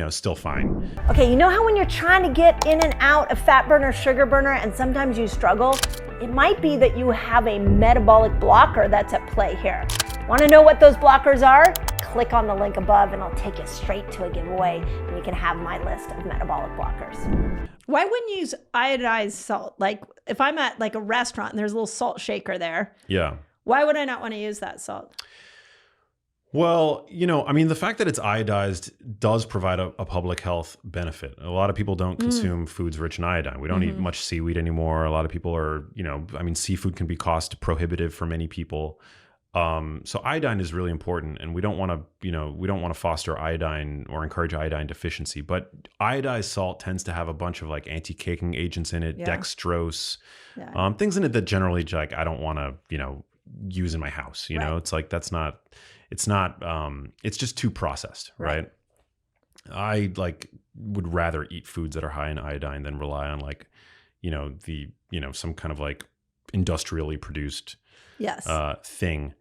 still fine. Okay, you know how when you're trying to get in and out of fat burner, sugar burner, and sometimes you struggle? It might be that you have a metabolic blocker that's at play here. Want to know what those blockers are? Click on the link above and I'll take you straight to a giveaway, and you can have my list of metabolic blockers. Why wouldn't you use iodized salt? Like if I'm at like a restaurant and there's a little salt shaker there. Yeah. Why would I not want to use that salt? Well, I mean, the fact that it's iodized does provide a public health benefit. A lot of people don't consume foods rich in iodine. We don't eat much seaweed anymore. A lot of people are, seafood can be cost prohibitive for many people. So iodine is really important, and we don't want to, foster iodine or encourage iodine deficiency. But iodized salt tends to have a bunch of like anti-caking agents in it, dextrose, things in it that generally like I don't want to, use in my house. It's like it's just too processed, right? I would rather eat foods that are high in iodine than rely on some kind of like industrially produced thing.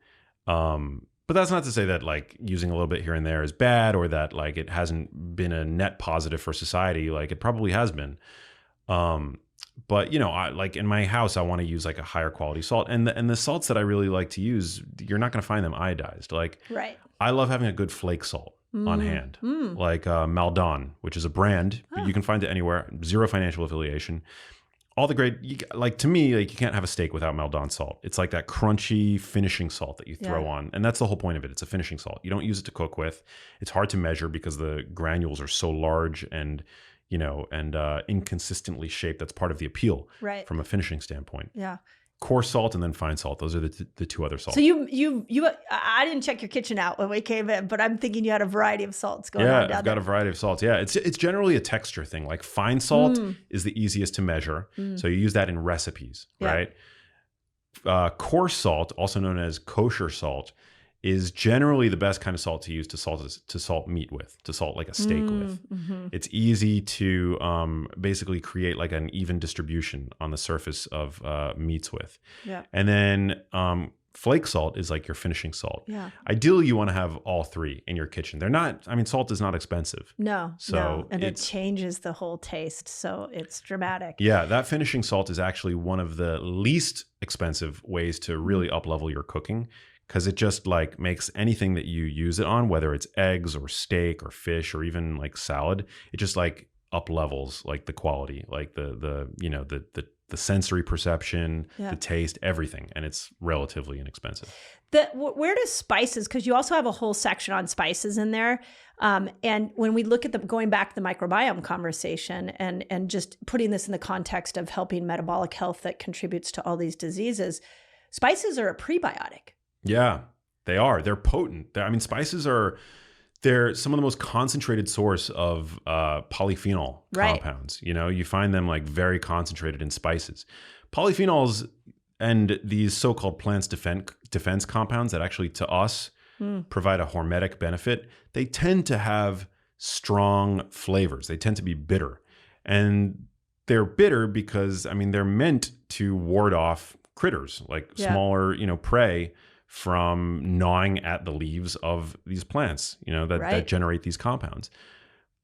But that's not to say that like using a little bit here and there is bad, or that like it hasn't been a net positive for society. Like it probably has been. But I like in my house, I want to use like a higher quality salt, and the salts that I really like to use, you're not going to find them iodized. Like I love having a good flake salt on hand, like Maldon, which is a brand, but you can find it anywhere. Zero financial affiliation. All the great, to me, like you can't have a steak without Maldon salt. It's like that crunchy finishing salt that you throw on. And that's the whole point of it. It's a finishing salt. You don't use it to cook with. It's hard to measure because the granules are so large and, inconsistently shaped. That's part of the appeal from a finishing standpoint. Yeah. Coarse salt and then fine salt. Those are the 2 other salts. So I didn't check your kitchen out when we came in, but I'm thinking you had a variety of salts going on down there. Yeah, I've got a variety of salts. Yeah, it's generally a texture thing. Like fine salt is the easiest to measure. So you use that in recipes, right? Coarse salt, also known as kosher salt, is generally the best kind of salt to use to salt meat with, to salt like a steak with. It's easy to basically create like an even distribution on the surface of meats with. Yeah. And then flake salt is like your finishing salt. Yeah. Ideally, you want to have all 3 in your kitchen. Salt is not expensive. No. And it changes the whole taste. So it's dramatic. Yeah. That finishing salt is actually one of the least expensive ways to really up-level your cooking, because it just like makes anything that you use it on, whether it's eggs or steak or fish or even like salad, it just like up levels like the quality, like the sensory perception, the taste, everything, and it's relatively inexpensive. Where do spices, because you also have a whole section on spices in there, and when we look at going back to the microbiome conversation and just putting this in the context of helping metabolic health that contributes to all these diseases, spices are a prebiotic. Yeah, they are. They're potent. Spices they're some of the most concentrated source of polyphenol compounds. You find them like very concentrated in spices. Polyphenols and these so-called plants defense compounds that actually to us provide a hormetic benefit, they tend to have strong flavors. They tend to be bitter. And they're bitter because, they're meant to ward off critters, like smaller, prey from gnawing at the leaves of these plants, that generate these compounds.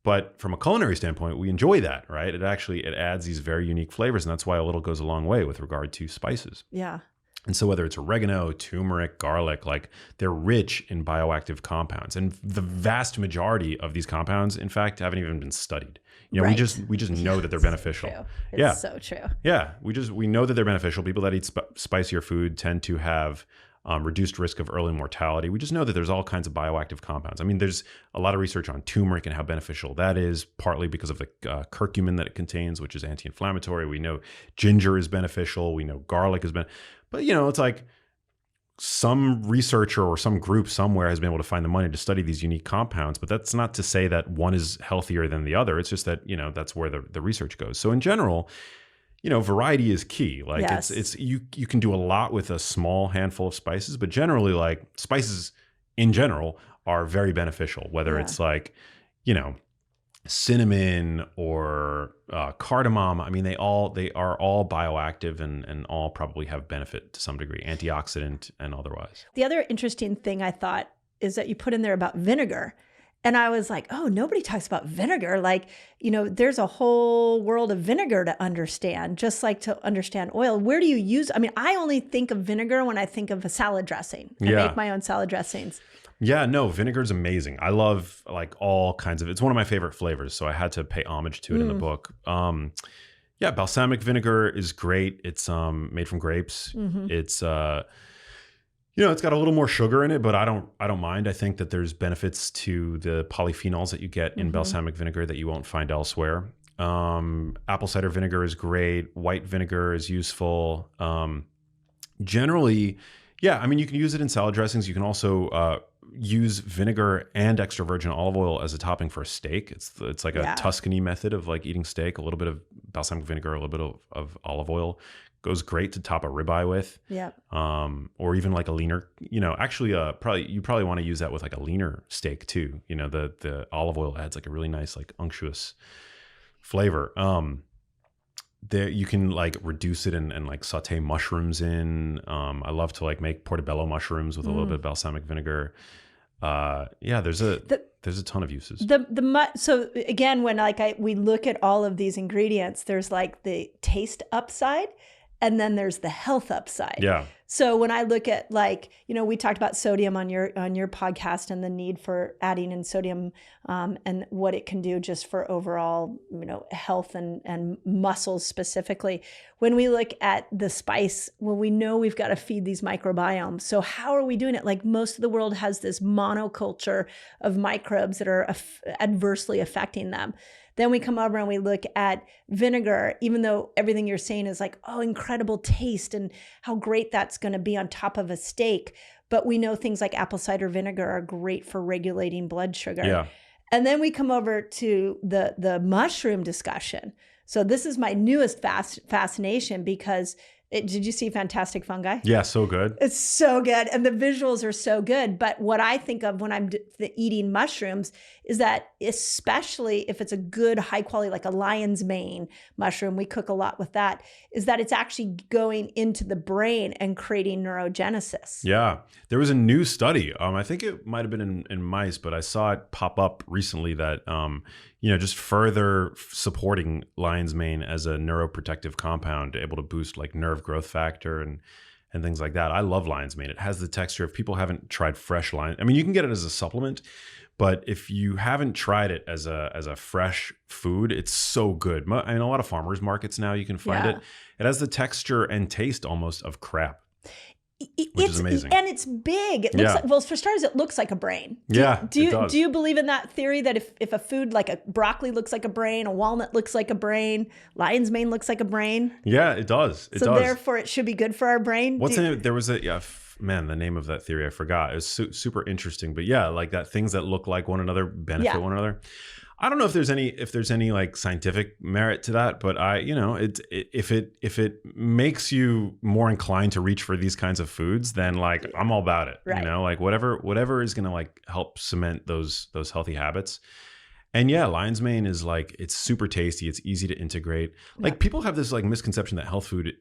But from a culinary standpoint, we enjoy that, right? It adds these very unique flavors, and that's why a little goes a long way with regard to spices. Yeah. And so whether it's oregano, turmeric, garlic, like they're rich in bioactive compounds. And the vast majority of these compounds, in fact, haven't even been studied. We just know that they're beneficial. True. It's so true. Yeah. We know that they're beneficial. People that eat spicier food tend to have reduced risk of early mortality. We just know that there's all kinds of bioactive compounds. There's a lot of research on turmeric and how beneficial that is, partly because of the curcumin that it contains, which is anti-inflammatory. We know ginger is beneficial. We know garlic is beneficial. But, it's like some researcher or some group somewhere has been able to find the money to study these unique compounds. But that's not to say that one is healthier than the other. It's just that, that's where the research goes. So in general, variety is key. Like it's you can do a lot with a small handful of spices, but generally like spices in general are very beneficial, whether it's like, cinnamon or cardamom. They are all bioactive and all probably have benefit to some degree, antioxidant and otherwise. The other interesting thing I thought is that you put in there about vinegar. And I was like, oh, nobody talks about vinegar. Like, there's a whole world of vinegar to understand, just like to understand oil. Where do you use? I only think of vinegar when I think of a salad dressing. I make my own salad dressings. Yeah, no, vinegar is amazing. I love like all kinds of, it's one of my favorite flavors. So I had to pay homage to it in the book. Balsamic vinegar is great. It's made from grapes. It's it's got a little more sugar in it, but I don't mind. I think that there's benefits to the polyphenols that you get in balsamic vinegar that you won't find elsewhere. Apple cider vinegar is great. White vinegar is useful. Generally, you can use it in salad dressings. You can also use vinegar and extra virgin olive oil as a topping for a steak. It's like a Tuscany method of like eating steak. A little bit of balsamic vinegar, a little bit of olive oil. Goes great to top a ribeye with. Yeah. Or even like a leaner, you probably want to use that with like a leaner steak too. The olive oil adds like a really nice, like unctuous flavor. There you can like reduce it and like saute mushrooms in. I love to like make portobello mushrooms with a little bit of balsamic vinegar. There's a ton of uses. So again, when we look at all of these ingredients, there's like the taste upside. And then there's the health upside. Yeah. So when I look at we talked about sodium on your podcast and the need for adding in sodium and what it can do just for overall, health and muscles specifically. When we look at the spice, we know we've got to feed these microbiomes. So how are we doing it? Like most of the world has this monoculture of microbes that are adversely affecting them. Then we come over and we look at vinegar, even though everything you're saying is like, oh, incredible taste and how great that's going to be on top of a steak. But we know things like apple cider vinegar are great for regulating blood sugar. Yeah. And then we come over to the mushroom discussion. So this is my newest fascination because did you see Fantastic Fungi? Yeah, so good. It's so good. And the visuals are so good. But what I think of when I'm eating mushrooms is that especially if it's a good high quality, like a lion's mane mushroom, we cook a lot with that, is that it's actually going into the brain and creating neurogenesis. Yeah. There was a new study. I think it might have been in mice, but I saw it pop up recently that, just further supporting lion's mane as a neuroprotective compound, able to boost like nerve growth factor and things like that. I love lion's mane. It has the texture. If people haven't tried fresh lion, you can get it as a supplement, But if you haven't tried it as a fresh food, it's so good. I mean, a lot of farmers markets now you can find it. It has the texture and taste almost of crab, which is amazing. And it's big. It looks like, well, for starters, it looks like a brain. Do you believe in that theory that if a food like a broccoli looks like a brain, a walnut looks like a brain, lion's mane looks like a brain? Yeah, it does. So therefore, it should be good for our brain. What's the name? There was the name of that theory I forgot. It was super interesting. But yeah, like that things that look like one another benefit one another. I don't know if there's any like scientific merit to that, but if it makes you more inclined to reach for these kinds of foods, then like I'm all about it. Right. Like whatever is gonna like help cement those healthy habits. And yeah, lion's mane is like, it's super tasty. It's easy to integrate. Like people have this like misconception that health food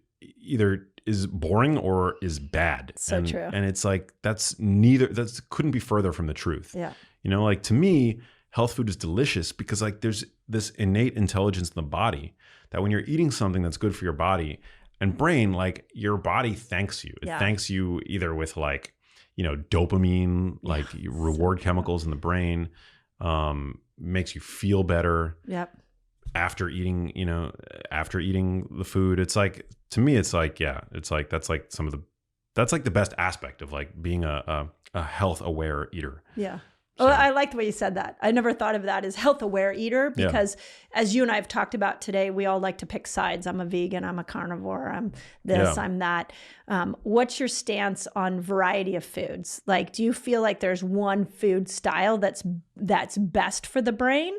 either is boring or is bad. So true. And it's like, that couldn't be further from the truth. Yeah. Like to me, health food is delicious because like there's this innate intelligence in the body that when you're eating something that's good for your body and brain, like your body thanks you. It thanks you either with like, dopamine, like reward chemicals in the brain, makes you feel better. Yep. After eating the food. It's like, to me, it's like, it's like, that's like the best aspect of like being a health aware eater. Yeah. So. Well, I like the way you said that. I never thought of that as health aware eater because as you and I have talked about today, we all like to pick sides. I'm a vegan, I'm a carnivore, I'm this, I'm that. What's your stance on variety of foods? Like, do you feel like there's one food style that's best for the brain?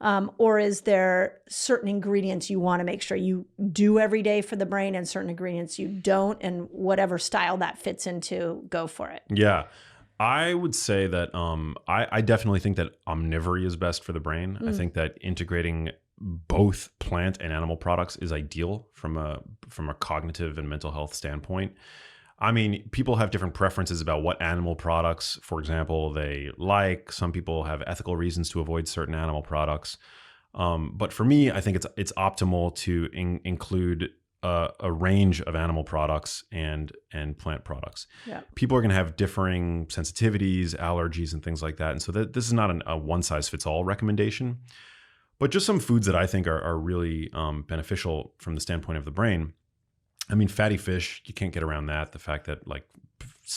Or is there certain ingredients you want to make sure you do every day for the brain and certain ingredients you don't, and whatever style that fits into, go for it? Yeah. I would say that I definitely think that omnivory is best for the brain. I think that integrating both plant and animal products is ideal from a cognitive and mental health standpoint. I mean, people have different preferences about what animal products, for example, they like. Some people have ethical reasons to avoid certain animal products. But for me, I think it's optimal to include a range of animal products and plant products. Yeah. People are going to have differing sensitivities, allergies, and things like that. And so this is not a one size fits all recommendation, but just some foods that I think are really beneficial from the standpoint of the brain. I mean, fatty fish, you can't get around that. The fact that like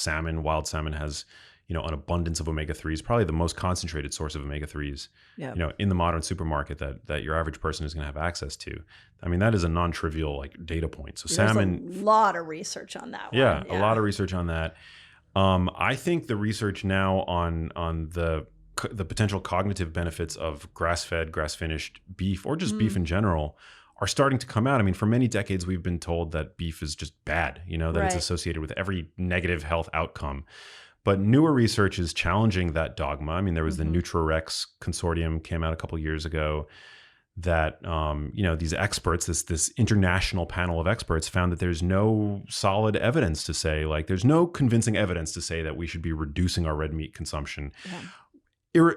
wild salmon has, an abundance of omega-3s, probably the most concentrated source of omega-3s, in the modern supermarket that your average person is going to have access to. I mean, that is a non-trivial like data point. So salmon, there's a lot of research on that one. Yeah, a lot of research on that. I think the research now on the potential cognitive benefits of grass-fed, grass-finished beef, or just beef in general, are starting to come out. I mean, for many decades, we've been told that beef is just bad, that it's associated with every negative health outcome. But newer research is challenging that dogma. I mean, there was the NutraRex consortium came out a couple of years ago that, these experts, this international panel of experts found that there's no solid evidence to say, like, there's no convincing evidence to say that we should be reducing our red meat consumption. Yeah.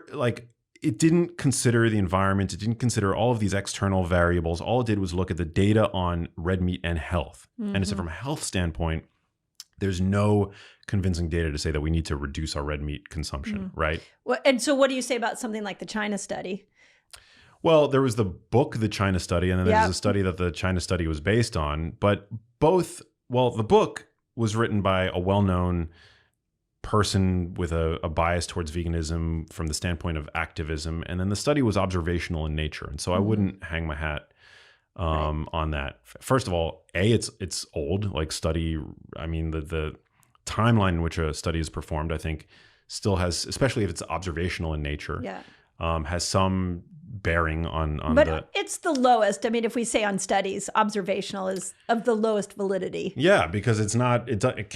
It didn't consider the environment. It didn't consider all of these external variables. All it did was look at the data on red meat and health. And so from a health standpoint, there's no convincing data to say that we need to reduce our red meat consumption, right? Well, and so what do you say about something like the China study? Well, there was the book, The China Study, and then there's a study that the China study was based on. But the book was written by a well-known person with a bias towards veganism from the standpoint of activism. And then the study was observational in nature. And so I wouldn't hang my hat on that. First of all, it's old, like study. I mean, the timeline in which a study is performed, I think still has, especially if it's observational in nature, has some bearing on but it's the lowest. I mean, if we say on studies, observational is of the lowest validity. Yeah, because it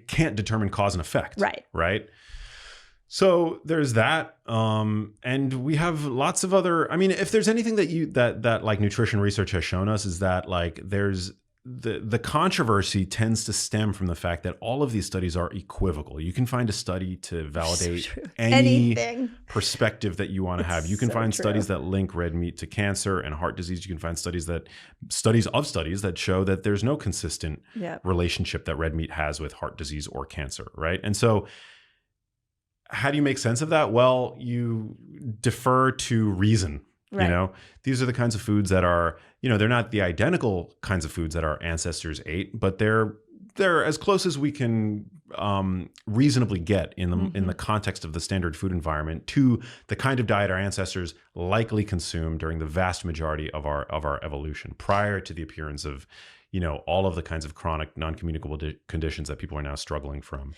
can't determine cause and effect. Right. So there's that, and we have lots of other. I mean, if there's anything that like nutrition research has shown us, is that like there's the controversy tends to stem from the fact that all of these studies are equivocal. You can find a study to validate any perspective that you want to have. You can find studies that link red meat to cancer and heart disease. You can find studies that show that there's no consistent relationship that red meat has with heart disease or cancer, right? And so how do you make sense of that? Well, you defer to reason. Right. You know, these are the kinds of foods that are, you know, they're not the identical kinds of foods that our ancestors ate, but they're as close as we can reasonably get in the context of the standard food environment to the kind of diet our ancestors likely consumed during the vast majority of our evolution prior to the appearance of, you know, all of the kinds of chronic non-communicable conditions that people are now struggling from.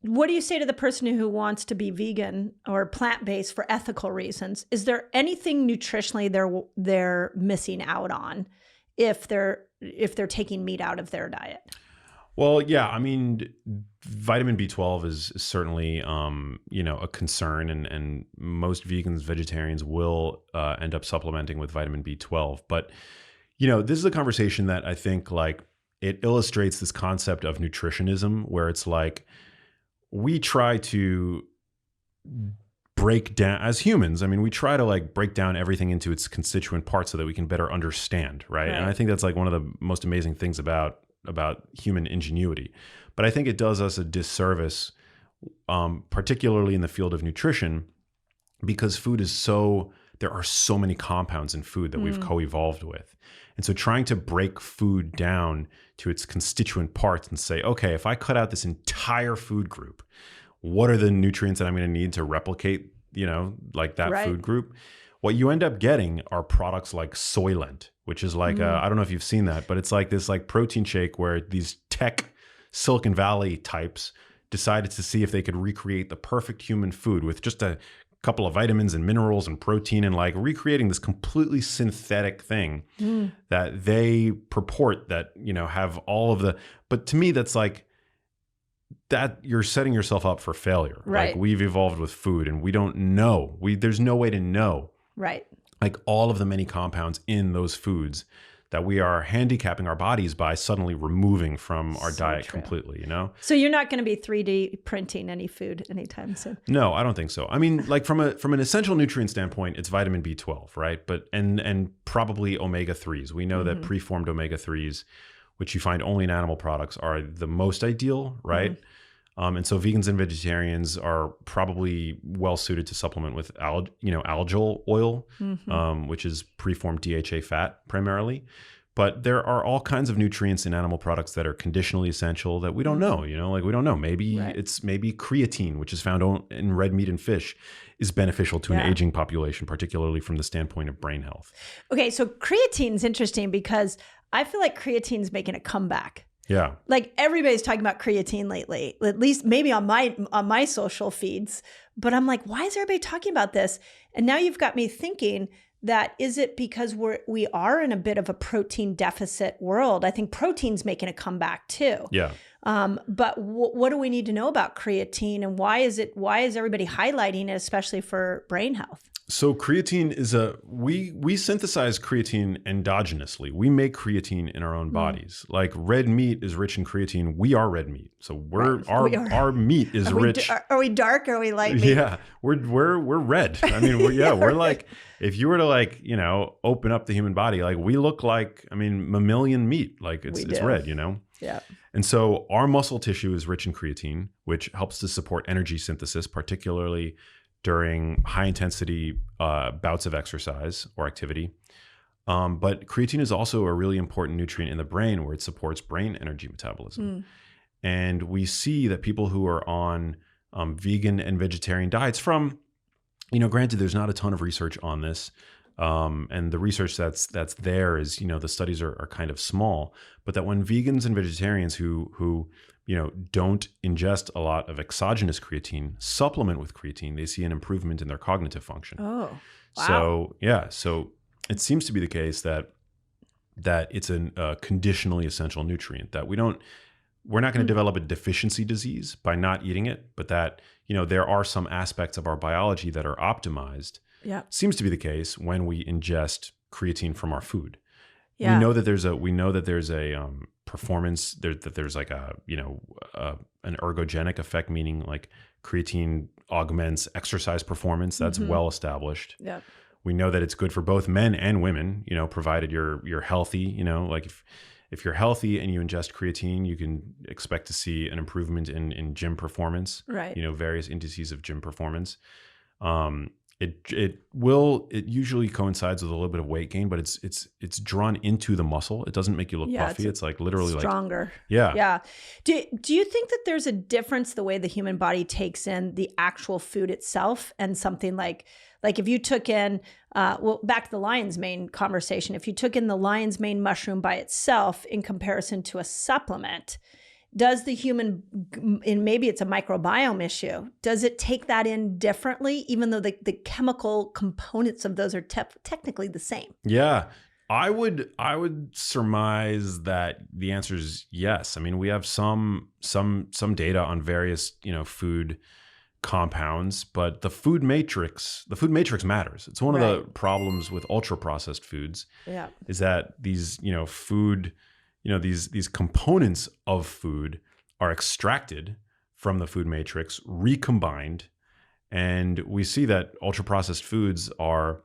What do you say to the person who wants to be vegan or plant-based for ethical reasons? Is there anything nutritionally they're missing out on if they're taking meat out of their diet? Well, yeah, I mean, vitamin B12 is certainly, you know, a concern, and most vegans, vegetarians will end up supplementing with vitamin B12. But, you know, this is a conversation that I think, like, it illustrates this concept of nutritionism, where it's like we try to break down, as humans, I mean, we try to like break down everything into its constituent parts so that we can better understand, right? And I think that's like one of the most amazing things about human ingenuity. But I think it does us a disservice, particularly in the field of nutrition, because food is there are so many compounds in food that we've co-evolved with. And so trying to break food down to its constituent parts and say, okay, if I cut out this entire food group, what are the nutrients that I'm going to need to replicate, you know, like that food group? What you end up getting are products like Soylent, which is like, I don't know if you've seen that, but it's like this like protein shake where these tech Silicon Valley types decided to see if they could recreate the perfect human food with just a couple of vitamins and minerals and protein, and like recreating this completely synthetic thing that they purport that, you know, have all of the, but to me, that's like, that you're setting yourself up for failure. Right. Like, we've evolved with food and we don't know, there's no way to know. Right. Like all of the many compounds in those foods that we are handicapping our bodies by suddenly removing from our diet completely, you know? So you're not going to be 3D printing any food anytime soon? No, I don't think so. I mean, like from an essential nutrient standpoint, it's vitamin B12, right? But and probably omega-3s. We know that preformed omega-3s, which you find only in animal products, are the most ideal, right? And so vegans and vegetarians are probably well suited to supplement with algal oil, which is preformed DHA fat primarily. But there are all kinds of nutrients in animal products that are conditionally essential that we don't know, you know, like we don't know. Maybe maybe creatine, which is found in red meat and fish, is beneficial to an aging population, particularly from the standpoint of brain health. Okay, so creatine's interesting because I feel like creatine's making a comeback. Yeah. Like everybody's talking about creatine lately, at least maybe on my social feeds. But I'm like, why is everybody talking about this? And now you've got me thinking that, is it because we are in a bit of a protein deficit world? I think protein's making a comeback too. Yeah. But what do we need to know about creatine, and why is everybody highlighting it, especially for brain health? So creatine is we synthesize creatine endogenously. We make creatine in our own bodies. Like red meat is rich in creatine. We are red meat. So our meat is rich. Are we dark? Or are we light meat? Yeah, we're red. I mean, we're like, if you were to like, you know, open up the human body, like we look like, I mean, mammalian meat. Like it's red, you know? Yeah. And so our muscle tissue is rich in creatine, which helps to support energy synthesis, particularly during high intensity bouts of exercise or activity. But creatine is also a really important nutrient in the brain, where it supports brain energy metabolism. And we see that people who are on vegan and vegetarian diets from, you know, granted, there's not a ton of research on this. And the research that's there is, you know, the studies are kind of small, but that when vegans and vegetarians who you know, don't ingest a lot of exogenous creatine, supplement with creatine, they see an improvement in their cognitive function. Oh, wow. So, yeah. So it seems to be the case that it's a conditionally essential nutrient, that we're not going to develop a deficiency disease by not eating it, but that, you know, there are some aspects of our biology that are optimized. Yeah. Seems to be the case when we ingest creatine from our food. Yeah. We know that there's a performance that there's like a, you know, an ergogenic effect, meaning like creatine augments exercise performance. That's well established. Yeah. We know that it's good for both men and women, you know, provided you're healthy, you know, like If you're healthy and you ingest creatine, you can expect to see an improvement in gym performance, Right. Various indices of gym performance. It usually coincides with a little bit of weight gain, but it's drawn into the muscle. It doesn't make you look puffy. It's like literally stronger. Yeah. Do you think that there's a difference the way the human body takes in the actual food itself and something like if you took in, back to the lion's mane conversation, if you took in the lion's mane mushroom by itself in comparison to a supplement, does the human, and maybe it's a microbiome issue, does it take that in differently, even though the chemical components of those are technically the same? Yeah. I would surmise that the answer is yes. I mean, we have some data on various, food compounds, but the food matrix matters. It's one of the problems with ultra processed foods. Yeah. Is that these, food, these components of food are extracted from the food matrix, recombined, and we see that ultra processed foods are,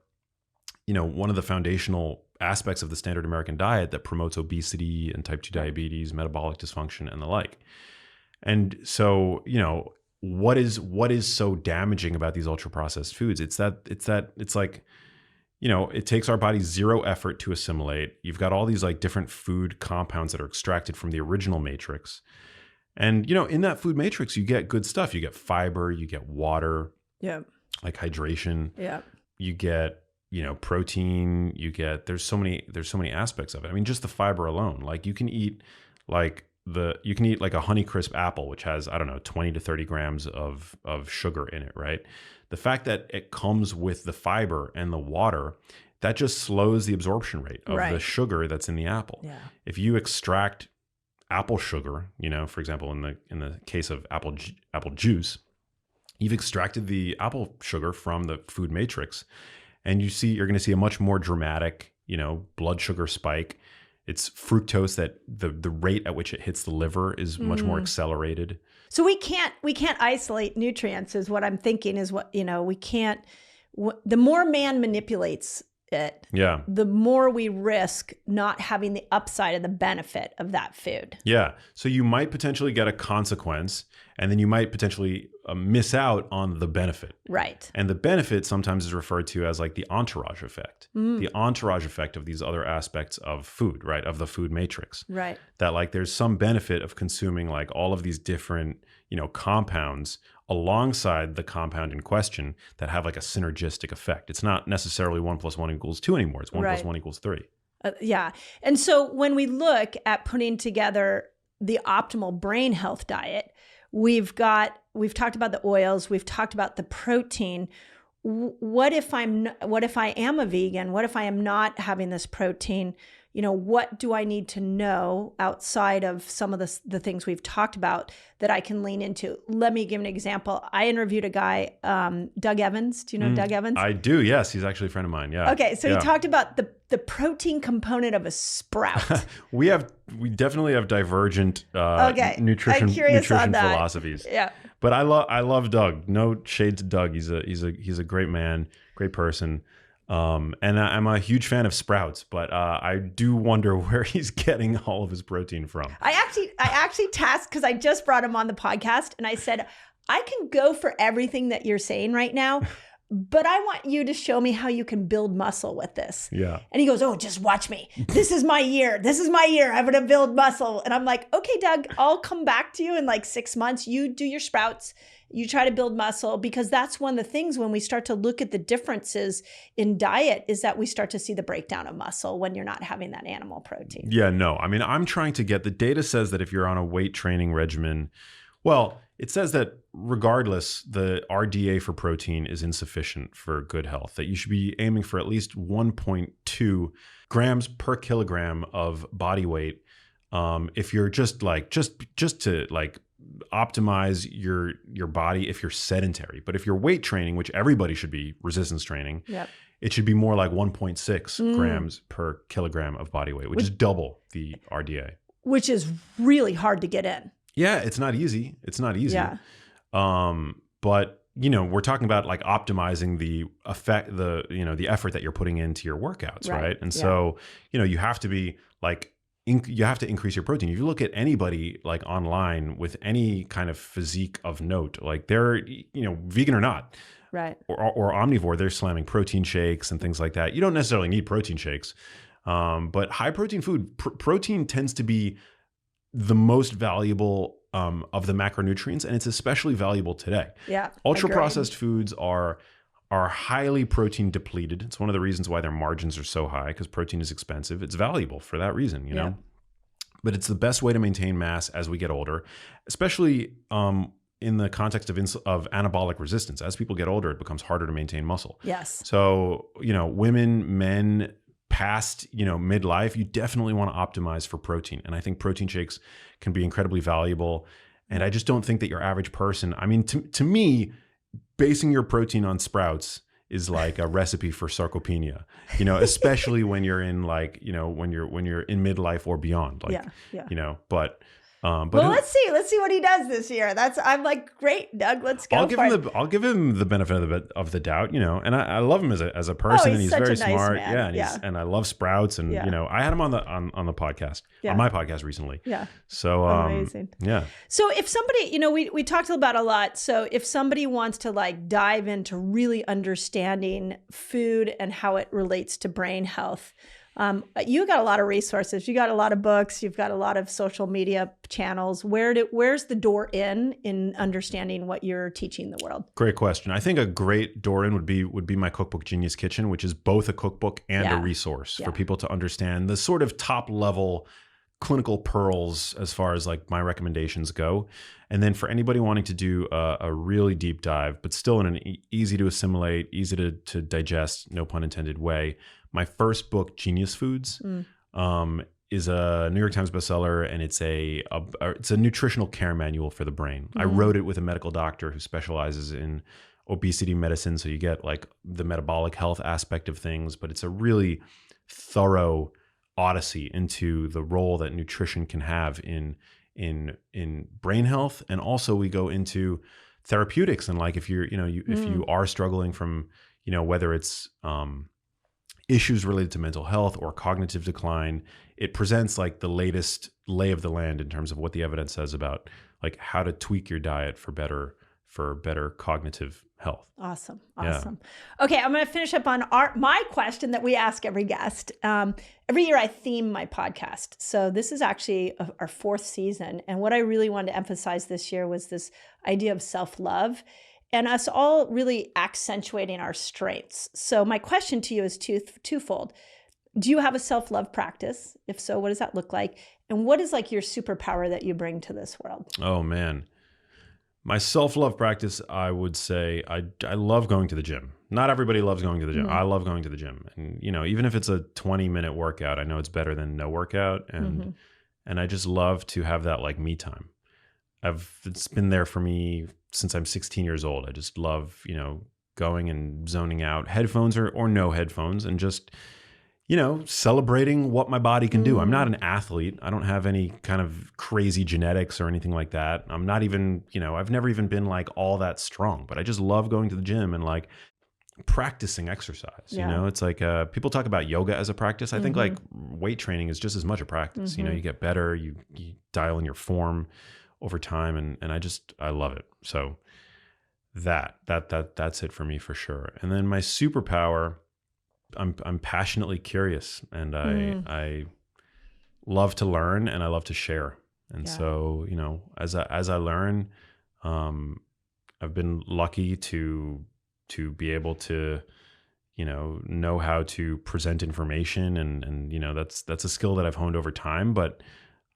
one of the foundational aspects of the standard American diet that promotes obesity and type 2 diabetes, metabolic dysfunction, and the like. And so, what is so damaging about these ultra processed foods? It's like, it takes our body zero effort to assimilate. You've got all these like different food compounds that are extracted from the original matrix. And, in that food matrix, you get good stuff. You get fiber, you get water, like hydration. Yeah. You get, protein, there's so many aspects of it. I mean, just the fiber alone, like you can eat like a Honeycrisp apple, which has, 20 to 30 grams of sugar in it, right? The fact that it comes with the fiber and the water, that just slows the absorption rate of the sugar that's in the apple. Yeah. If you extract apple sugar, for example, in the case of apple juice, you've extracted the apple sugar from the food matrix, and you're going to see a much more dramatic, blood sugar spike. It's fructose that the rate at which it hits the liver is much more accelerated. So we can't isolate nutrients is what I'm thinking is what, we can't, the more man manipulates it, the more we risk not having the upside of the benefit of that food. Yeah. So you might potentially get a consequence, and then you might potentially miss out on the benefit. Right. And the benefit sometimes is referred to as like the entourage effect. The entourage effect of these other aspects of food, right? Of the food matrix. Right. That like there's some benefit of consuming like all of these different, compounds alongside the compound in question that have like a synergistic effect. It's not necessarily 1 + 1 = 2 anymore. It's 1 + 1 = 3. Yeah. And so when we look at putting together the optimal brain health diet, we've talked about the oils, we've talked about the protein. What if I am a vegan? What if I am not having this protein? What do I need to know outside of some of the things we've talked about that I can lean into? Let me give an example. I interviewed a guy, Doug Evans. Do you know Doug Evans? I do. Yes. He's actually a friend of mine. Yeah. Okay. So he talked about the protein component of a sprout. We definitely have divergent nutrition philosophies. Yeah. But I love Doug. No shade to Doug. He's a great man, great person. And I'm a huge fan of sprouts, but I do wonder where he's getting all of his protein from. I actually tasked, because I just brought him on the podcast, and I said, I can go for everything that you're saying right now, but I want you to show me how you can build muscle with this. Yeah. And he goes, oh, just watch me. This is my year. I'm going to build muscle. And I'm like, okay, Doug, I'll come back to you in like 6 months. You do your sprouts. You try to build muscle, because that's one of the things when we start to look at the differences in diet is that we start to see the breakdown of muscle when you're not having that animal protein. Yeah, no. I mean, I'm trying to get, the data says that if you're on a weight training regimen, well, it says that regardless, the RDA for protein is insufficient for good health, that you should be aiming for at least 1.2 grams per kilogram of body weight. If you're just to like optimize your body if you're sedentary. But if you're weight training, which everybody should be resistance training, it should be more like 1.6 grams per kilogram of body weight, which is double the RDA. Which is really hard to get in. Yeah, it's not easy. Yeah. But we're talking about like optimizing the effect, the effort that you're putting into your workouts, right? And so, you have to be like you have to increase your protein. If you look at anybody like online with any kind of physique of note, like they're, vegan or not, right, or omnivore, they're slamming protein shakes and things like that. You don't necessarily need protein shakes, but high protein food, protein tends to be the most valuable of the macronutrients, and it's especially valuable today. Yeah, ultra processed foods are highly protein depleted. It's one of the reasons why their margins are so high, because protein is expensive. It's valuable for that reason, you know. But it's the best way to maintain mass as we get older, especially in the context of anabolic resistance. As people get older, it becomes harder to maintain muscle. Yes. So, women, men, past, midlife, you definitely want to optimize for protein. And I think protein shakes can be incredibly valuable. And I just don't think that your average person, I mean, to me, basing your protein on sprouts is like a recipe for sarcopenia, especially when you're in when you're in midlife or beyond, but let's see what he does this year. I'm like, great, Doug, let's go. I'll give him the benefit of the doubt, and I love him as a person, and he's very smart. Man. Yeah. And I love sprouts, and I had him on the podcast, on my podcast recently. Yeah. So amazing. Yeah. So if somebody, we talked about a lot. So if somebody wants to like dive into really understanding food and how it relates to brain health, you got a lot of resources. You got a lot of books. You've got a lot of social media channels. Where's the door in understanding what you're teaching the world? Great question. I think a great door in would be my cookbook, Genius Kitchen, which is both a cookbook and a resource for people to understand the sort of top level clinical pearls as far as like my recommendations go. And then for anybody wanting to do a really deep dive, but still in an easy to assimilate, easy to digest, no pun intended way, my first book, Genius Foods, is a New York Times bestseller, and it's a nutritional care manual for the brain. I wrote it with a medical doctor who specializes in obesity medicine, so you get like the metabolic health aspect of things, but it's a really thorough odyssey into the role that nutrition can have in brain health. And also we go into therapeutics, and like if you're if you are struggling from whether it's issues related to mental health or cognitive decline, it presents like the latest lay of the land in terms of what the evidence says about like how to tweak your diet for better cognitive health. Awesome. Yeah. Okay, I'm going to finish up on my question that we ask every guest. Every year I theme my podcast. So this is actually our fourth season. And what I really wanted to emphasize this year was this idea of self-love and us all really accentuating our strengths. So my question to you is twofold. Do you have a self-love practice? If so, what does that look like? And what is like your superpower that you bring to this world? Oh man. My self-love practice, I would say, I love going to the gym. Not everybody loves going to the gym. I love going to the gym. And, even if it's a 20-minute workout, I know it's better than no workout. And I just love to have that like me time. It's been there for me since I'm 16 years old. I just love, going and zoning out, headphones or no headphones, and just, celebrating what my body can do. I'm not an athlete. I don't have any kind of crazy genetics or anything like that. I'm not even, I've never even been like all that strong, but I just love going to the gym and like practicing exercise. It's like people talk about yoga as a practice. I think like weight training is just as much a practice. You get better, you dial in your form over time, and I love it. So that's it for me for sure. And then my superpower, I'm passionately curious, and I love to learn, and I love to share. And so, as I learn, I've been lucky to be able to, know how to present information, and that's a skill that I've honed over time. But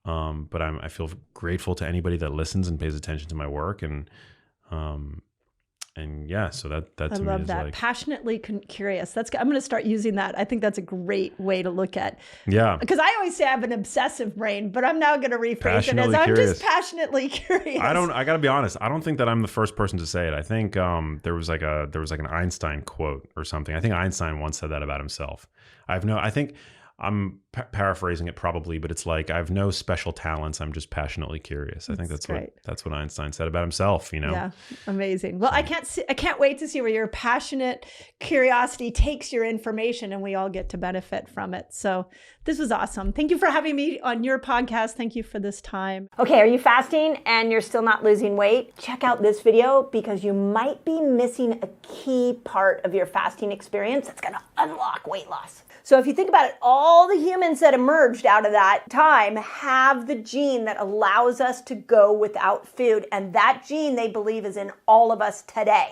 I feel grateful to anybody that listens and pays attention to my work, and so that to me is, I love that. Like, passionately curious. I'm going to start using that. I think that's a great way to look at. Yeah. Because I always say I have an obsessive brain, but I'm now going to rephrase it as I'm just passionately curious. I got to be honest. I don't think that I'm the first person to say it. I think there was like an Einstein quote or something. I think Einstein once said that about himself. I think I'm paraphrasing it probably, but it's like I have no special talents. I'm just passionately curious. I think that's what Einstein said about himself. Yeah, amazing. Well, I can't wait to see where your passionate curiosity takes your information, and we all get to benefit from it. So this was awesome. Thank you for having me on your podcast. Thank you for this time. Okay, are you fasting and you're still not losing weight? Check out this video because you might be missing a key part of your fasting experience that's going to unlock weight loss. So if you think about it, all the humans that emerged out of that time have the gene that allows us to go without food. And that gene, they believe, is in all of us today.